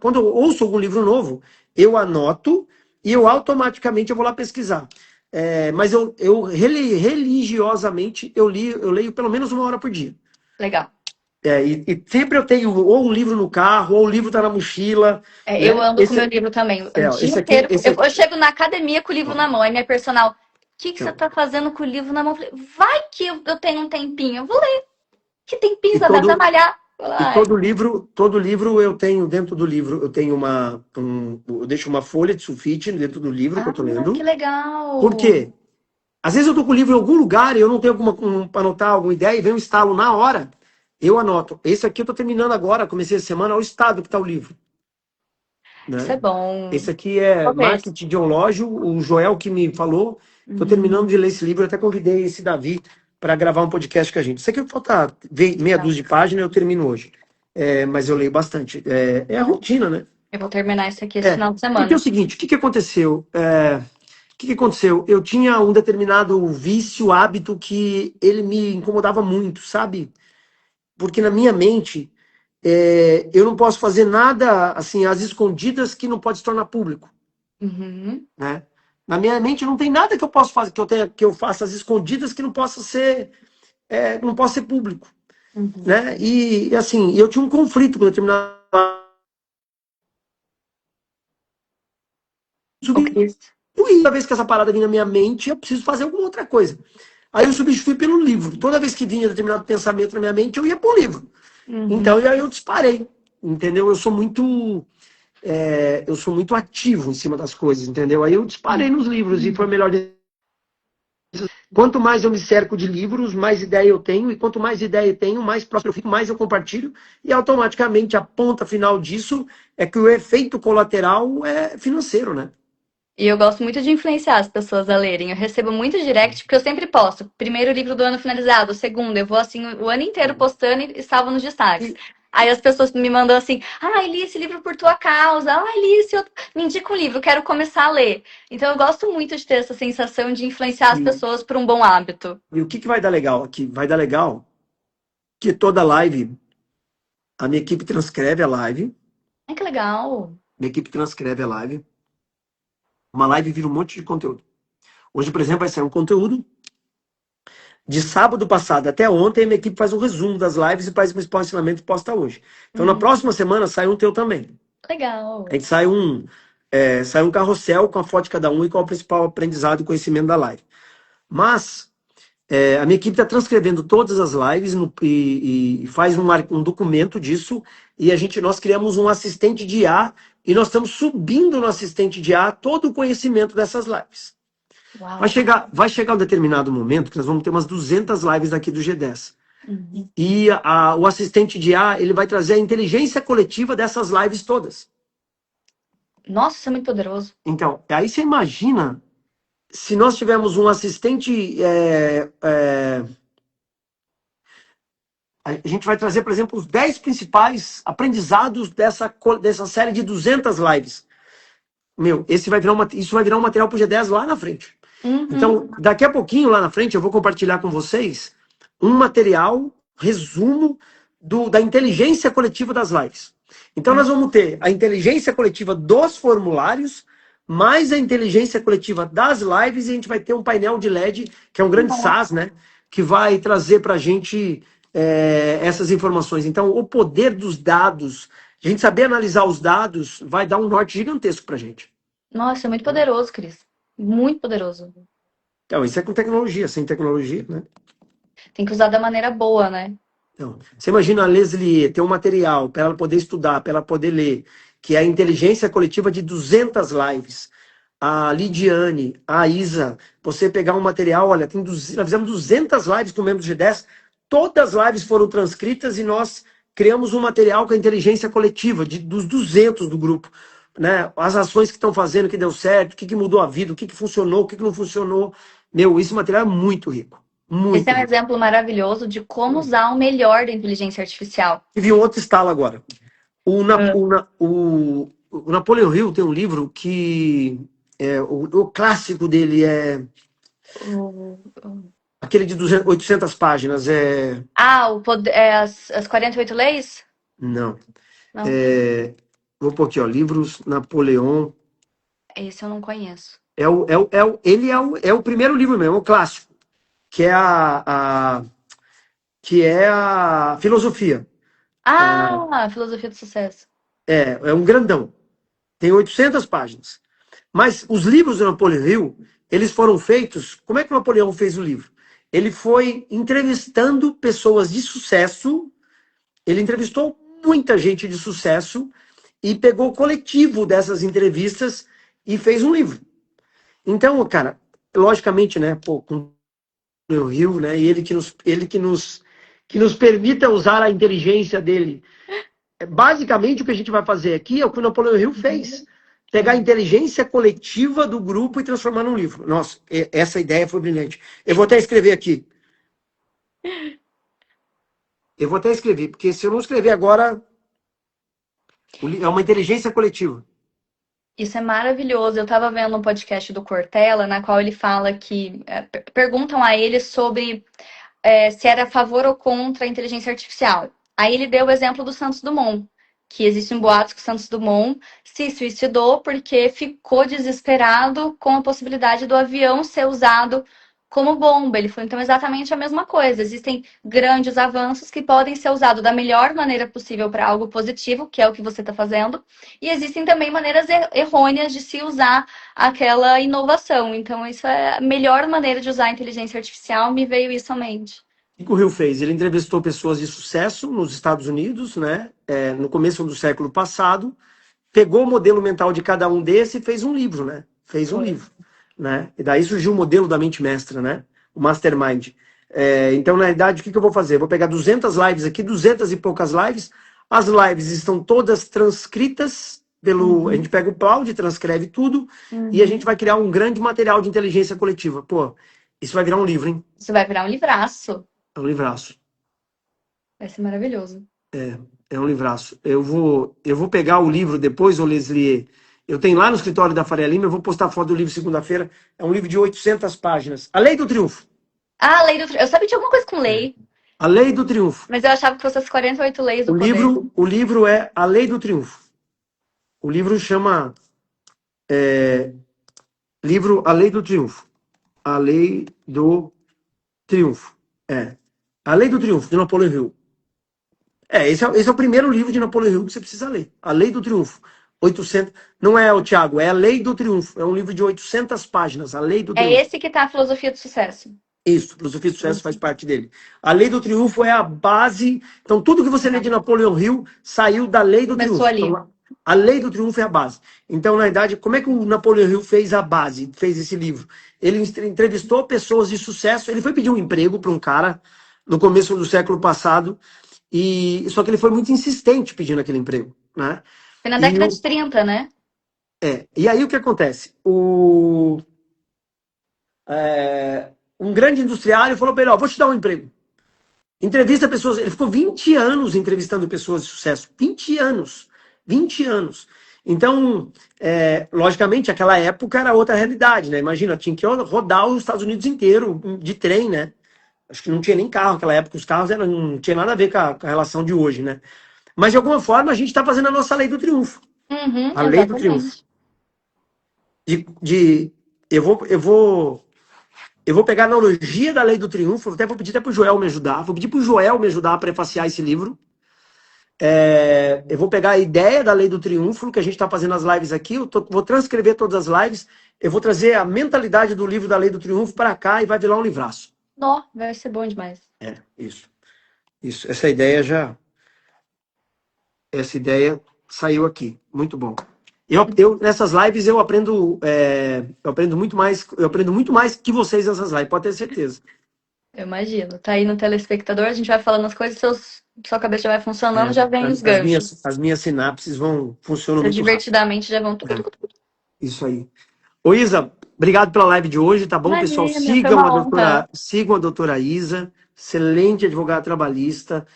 quando eu ouço algum livro novo, eu anoto e eu vou lá pesquisar. Mas religiosamente eu leio pelo menos uma hora por dia. Legal. E sempre eu tenho ou um livro no carro, ou o livro está na mochila, Eu né? ando com o meu livro também o dia Esse aqui, inteiro. Eu chego na academia com o livro na mão. Aí minha personal, o que você então, tá fazendo com o livro na mão? Eu falei, vai que eu tenho um tempinho. Eu vou ler. Que tempinho, e dá pra todo malhar. e Ai, todo livro eu tenho dentro do livro, eu tenho eu deixo uma folha de sulfite dentro do livro que eu tô que lendo. Por legal. quê? Às vezes eu tô com o livro em algum lugar e eu não tenho para anotar alguma ideia e vem um estalo na hora, eu anoto. Esse aqui eu tô terminando agora, comecei a semana, olha o estado que tá o livro, Isso é né? bom. Esse aqui é Qual que é esse? Marketing Ideológico, o Joel que me falou. Estou terminando Uhum. de ler esse livro, eu até convidei esse Davi para gravar um podcast com a gente. Isso aqui falta meia Tá. dúzia de páginas, eu termino hoje. Mas eu leio bastante. É a rotina, né? Eu vou terminar isso aqui esse final de Porque é o semana. seguinte, o que aconteceu? O que aconteceu? Eu tinha um determinado vício, hábito que ele me incomodava muito, sabe? Porque na minha mente, eu não posso fazer nada assim às escondidas que não pode se tornar público. Uhum. Né? Na minha mente não tem nada que eu possa fazer, que eu faça às escondidas que não possa ser, não possa ser público, Uhum. né? E assim, eu tinha um conflito com determinado Ô, substituir. Cris. Toda vez que essa parada vinha na minha mente, eu preciso fazer alguma outra coisa. Aí eu substituí pelo livro. Toda vez que vinha determinado pensamento na minha mente, eu ia para o livro. Uhum. Então, e aí eu disparei, entendeu? Eu sou muito ativo em cima das coisas, entendeu? Aí eu disparei nos livros e foi a melhor Quanto mais eu me cerco de livros, mais ideia eu tenho, e quanto mais ideia eu tenho, mais próximo eu fico, mais eu compartilho, e automaticamente a ponta final disso é que o efeito colateral é financeiro, né? E eu gosto muito de influenciar as pessoas a lerem. Eu recebo muito direct, porque eu sempre posto. Primeiro livro do ano finalizado, o segundo. Eu vou assim o ano inteiro postando e salvo nos destaques. Aí as pessoas me mandam assim, li esse livro por tua causa, li esse outro. Me indica um livro, quero começar a ler. Então eu gosto muito de ter essa sensação de influenciar as pessoas por um bom hábito. E o que vai dar legal aqui? Vai dar legal que toda live, a minha equipe transcreve a live, Ai, que legal. minha equipe transcreve a live, uma live vira um monte de conteúdo. Hoje, por exemplo, vai sair um conteúdo de sábado passado até ontem, a minha equipe faz um resumo das lives e faz o principal ensinamento e posta hoje. Então, na próxima semana, sai um teu também. Legal. A gente sai um carrossel com a foto de cada um e qual é o principal aprendizado e conhecimento da live. Mas, a minha equipe está transcrevendo todas as lives e faz um documento disso, e nós criamos um assistente de IA, e nós estamos subindo no assistente de IA todo o conhecimento dessas lives. Uau. Vai chegar um determinado momento que nós vamos ter umas 200 lives aqui do G10. E o assistente de IA, ele vai trazer a inteligência coletiva dessas lives todas. Nossa, isso é muito poderoso. Então, aí você imagina se nós tivermos um assistente... a gente vai trazer, por exemplo, os 10 principais aprendizados dessa série de 200 lives. Isso vai virar um material para o G10 lá na frente. Então, daqui a pouquinho, lá na frente, eu vou compartilhar com vocês um material, resumo da inteligência coletiva das lives. Então, nós vamos ter a inteligência coletiva dos formulários, mais a inteligência coletiva das lives, e a gente vai ter um painel de LED, que é um grande SaaS, né? Que vai trazer para a gente essas informações. Então, o poder dos dados, a gente saber analisar os dados, vai dar um norte gigantesco para a gente. Nossa, é muito poderoso, Cris. Muito poderoso. Então, isso é com tecnologia. Sem tecnologia, né? Tem que usar da maneira boa, né? Então, você imagina a Leslie ter um material para ela poder estudar, para ela poder ler, que é a inteligência coletiva de 200 lives. A Lidiane, a Isa, você pegar um material, olha, nós fizemos 200 lives com membros do G10, todas as lives foram transcritas e nós criamos um material com a inteligência coletiva dos 200 do grupo. Né? As ações que estão fazendo, que deu certo, o que mudou a vida, o que funcionou, o que não funcionou. Esse material é muito rico. Muito Esse é um rico. exemplo maravilhoso de como usar o melhor da inteligência artificial. Tive um outro estalo agora. O Napoleon Hill tem um livro que o clássico dele é aquele de 800 páginas. As 48 leis? Não. Não. Vou pôr aqui, ó, livros Napoleão. Esse eu não conheço. Ele é o primeiro livro mesmo, é o clássico, que é a filosofia. Filosofia do sucesso. É um grandão. Tem 800 páginas. Mas os livros do Napoleão Hill, eles foram feitos... Como é que o Napoleão fez o livro? Ele foi entrevistando pessoas de sucesso, ele entrevistou muita gente de sucesso e pegou o coletivo dessas entrevistas e fez um livro. Então, cara, logicamente, né, com o Napoleão Hill, né, e ele que nos permita usar a inteligência dele. Basicamente, o que a gente vai fazer aqui é o que o Napoleão Hill fez. Pegar a inteligência coletiva do grupo e transformar num livro. Nossa, essa ideia foi brilhante. Eu vou até escrever aqui. Porque se eu não escrever agora, é uma inteligência coletiva. Isso é maravilhoso. Eu estava vendo um podcast do Cortella, na qual ele fala que perguntam a ele sobre se era a favor ou contra a inteligência artificial. Aí ele deu o exemplo do Santos Dumont, que existem boatos que o Santos Dumont se suicidou porque ficou desesperado com a possibilidade do avião ser usado como bomba. Ele falou, então, exatamente a mesma coisa. Existem grandes avanços que podem ser usados da melhor maneira possível para algo positivo, que é o que você está fazendo, e existem também maneiras errôneas de se usar aquela inovação. Então, isso é a melhor maneira de usar a inteligência artificial, me veio isso à mente. O que o Hill fez? Ele entrevistou pessoas de sucesso nos Estados Unidos, né? No começo do século passado, pegou o modelo mental de cada um desses e fez um livro, né? Livro, né? E daí surgiu o modelo da mente mestra, né? o Mastermind. Então, na verdade, o que eu vou fazer? Vou pegar 200 lives aqui, 200 e poucas lives. As lives estão todas transcritas pelo... A gente pega o Cloud, transcreve tudo e a gente vai criar um grande material de inteligência coletiva. Pô, isso vai virar um livro, hein? Isso vai virar um livraço. É um livraço. Vai ser maravilhoso. É um livraço. Eu vou pegar o livro depois, ô Leslie. Eu tenho lá no escritório da Faria Lima, eu vou postar foto do livro segunda-feira. É um livro de 800 páginas. A Lei do Triunfo. Ah, a lei do... Eu sabia que tinha alguma coisa com lei, A Lei do Triunfo. mas eu achava que fosse as 48 leis do poder. O livro é A Lei do Triunfo. O livro chama A Lei do Triunfo. A Lei do Triunfo. A Lei do Triunfo, de Napoleão Hill. Esse é o primeiro livro de Napoleão Hill que você precisa ler. A Lei do Triunfo. 800. Não é o Tiago, é A Lei do Triunfo. É um livro de 800 páginas. A Lei do Triunfo. É esse que tá a filosofia do sucesso. Isso, filosofia do sucesso faz parte dele. A Lei do Triunfo é a base. Então, tudo que você lê de Napoleão Hill saiu da Lei do Começou Triunfo. ali. Então, a Lei do Triunfo é a base. Então, na verdade, como é que o Napoleão Hill fez a base, fez esse livro? Ele entrevistou pessoas de sucesso. Ele foi pedir um emprego para um cara no começo do século passado. Só que ele foi muito insistente pedindo aquele emprego, né? Foi na década de 30, né? E aí o que acontece? Um grande industriário falou para ele, vou te dar um emprego. Entrevista pessoas. Ele ficou 20 anos entrevistando pessoas de sucesso. 20 anos. 20 anos. Então, logicamente, aquela época era outra realidade, né? Imagina, tinha que rodar os Estados Unidos inteiro de trem, né? Acho que não tinha nem carro naquela época. Os carros não tinha nada a ver com a relação de hoje, né? Mas, de alguma forma, a gente está fazendo a nossa lei do triunfo. A lei do triunfo. Eu vou pegar a analogia da lei do triunfo, vou pedir até para o Joel me ajudar. Vou pedir para o Joel me ajudar a prefaciar esse livro. Eu vou pegar a ideia da lei do triunfo, que a gente está fazendo as lives aqui. Vou transcrever todas as lives. Eu vou trazer a mentalidade do livro da lei do triunfo para cá e vai virar um livraço. Vai ser bom demais. Isso. Essa ideia saiu aqui. Muito bom. Nessas lives eu aprendo muito mais que vocês nessas lives, pode ter certeza. Eu imagino. Tá aí no telespectador, a gente vai falando as coisas, sua cabeça já vai funcionando, já vem os ganchos. As minhas sinapses funcionam muito divertidamente já vão... Isso aí. Ô Isa, obrigado pela live de hoje, tá bom, Imagina, pessoal? Sigam a doutora Isa, excelente advogada trabalhista,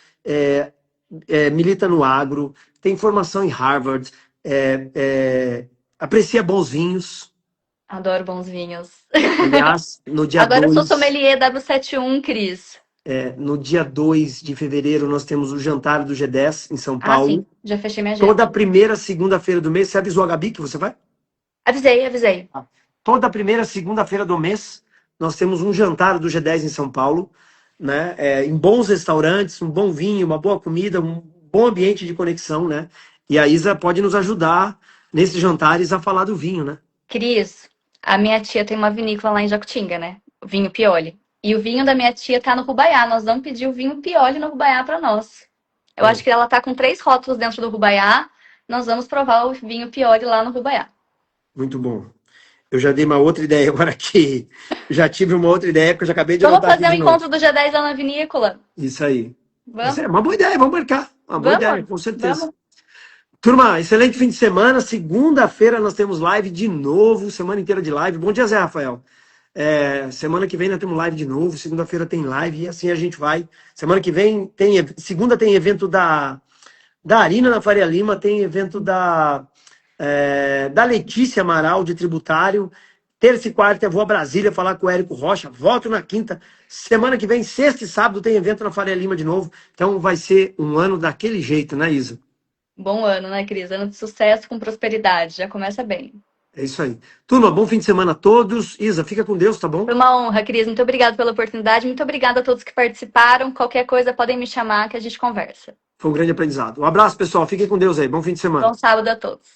milita no agro, tem formação em Harvard, aprecia bons vinhos. Adoro bons vinhos. Aliás, no dia Agora 2, eu sou sommelier W71, Cris. No dia 2 de fevereiro, nós temos o jantar do G10 em São Paulo. Sim, já fechei minha agenda. Toda primeira segunda-feira do mês. Você avisou a Gabi que você vai? Avisei. Toda primeira segunda-feira do mês, nós temos um jantar do G10 em São Paulo, né? Em bons restaurantes, um bom vinho, uma boa comida, um bom ambiente de conexão, né? E a Isa pode nos ajudar nesses jantares a falar do vinho, né? Cris, a minha tia tem uma vinícola lá em Jacutinga, né? O vinho Pioli. E o vinho da minha tia tá no Rubaiá. Nós vamos pedir o vinho Pioli no Rubaiá para nós. Eu acho que ela tá com 3 rótulos dentro do Rubaiá. Nós vamos provar o vinho Pioli lá no Rubaiá. Muito bom. Eu já dei uma outra ideia agora aqui. Já tive uma outra ideia que eu já acabei de anotar. Vamos fazer um encontro do G10 lá na vinícola. Isso aí. Vamos? Uma boa ideia, vamos marcar. Boa ideia, com certeza. Vamos. Turma, excelente fim de semana. Segunda-feira nós temos live de novo, semana inteira de live. Bom dia, Zé Rafael. Semana que vem nós temos live de novo, segunda-feira tem live e assim a gente vai. Semana que vem segunda tem evento da Arina na Faria Lima, tem evento da Letícia Amaral de tributário. Terça e quarta eu vou a Brasília falar com o Érico Rocha, volto na quinta. Semana que vem, sexta e sábado, tem evento na Faria Lima de novo. Então vai ser um ano daquele jeito, né, Isa? Bom ano, né, Cris? Ano de sucesso com prosperidade, já começa bem. É isso aí. Turma, bom fim de semana a todos. Isa, fica com Deus, tá bom? Foi uma honra, Cris. Muito obrigada pela oportunidade. Muito obrigada a todos que participaram. Qualquer coisa, podem me chamar que a gente conversa. Foi um grande aprendizado. Um abraço, pessoal. Fiquem com Deus aí. Bom fim de semana. Bom sábado a todos.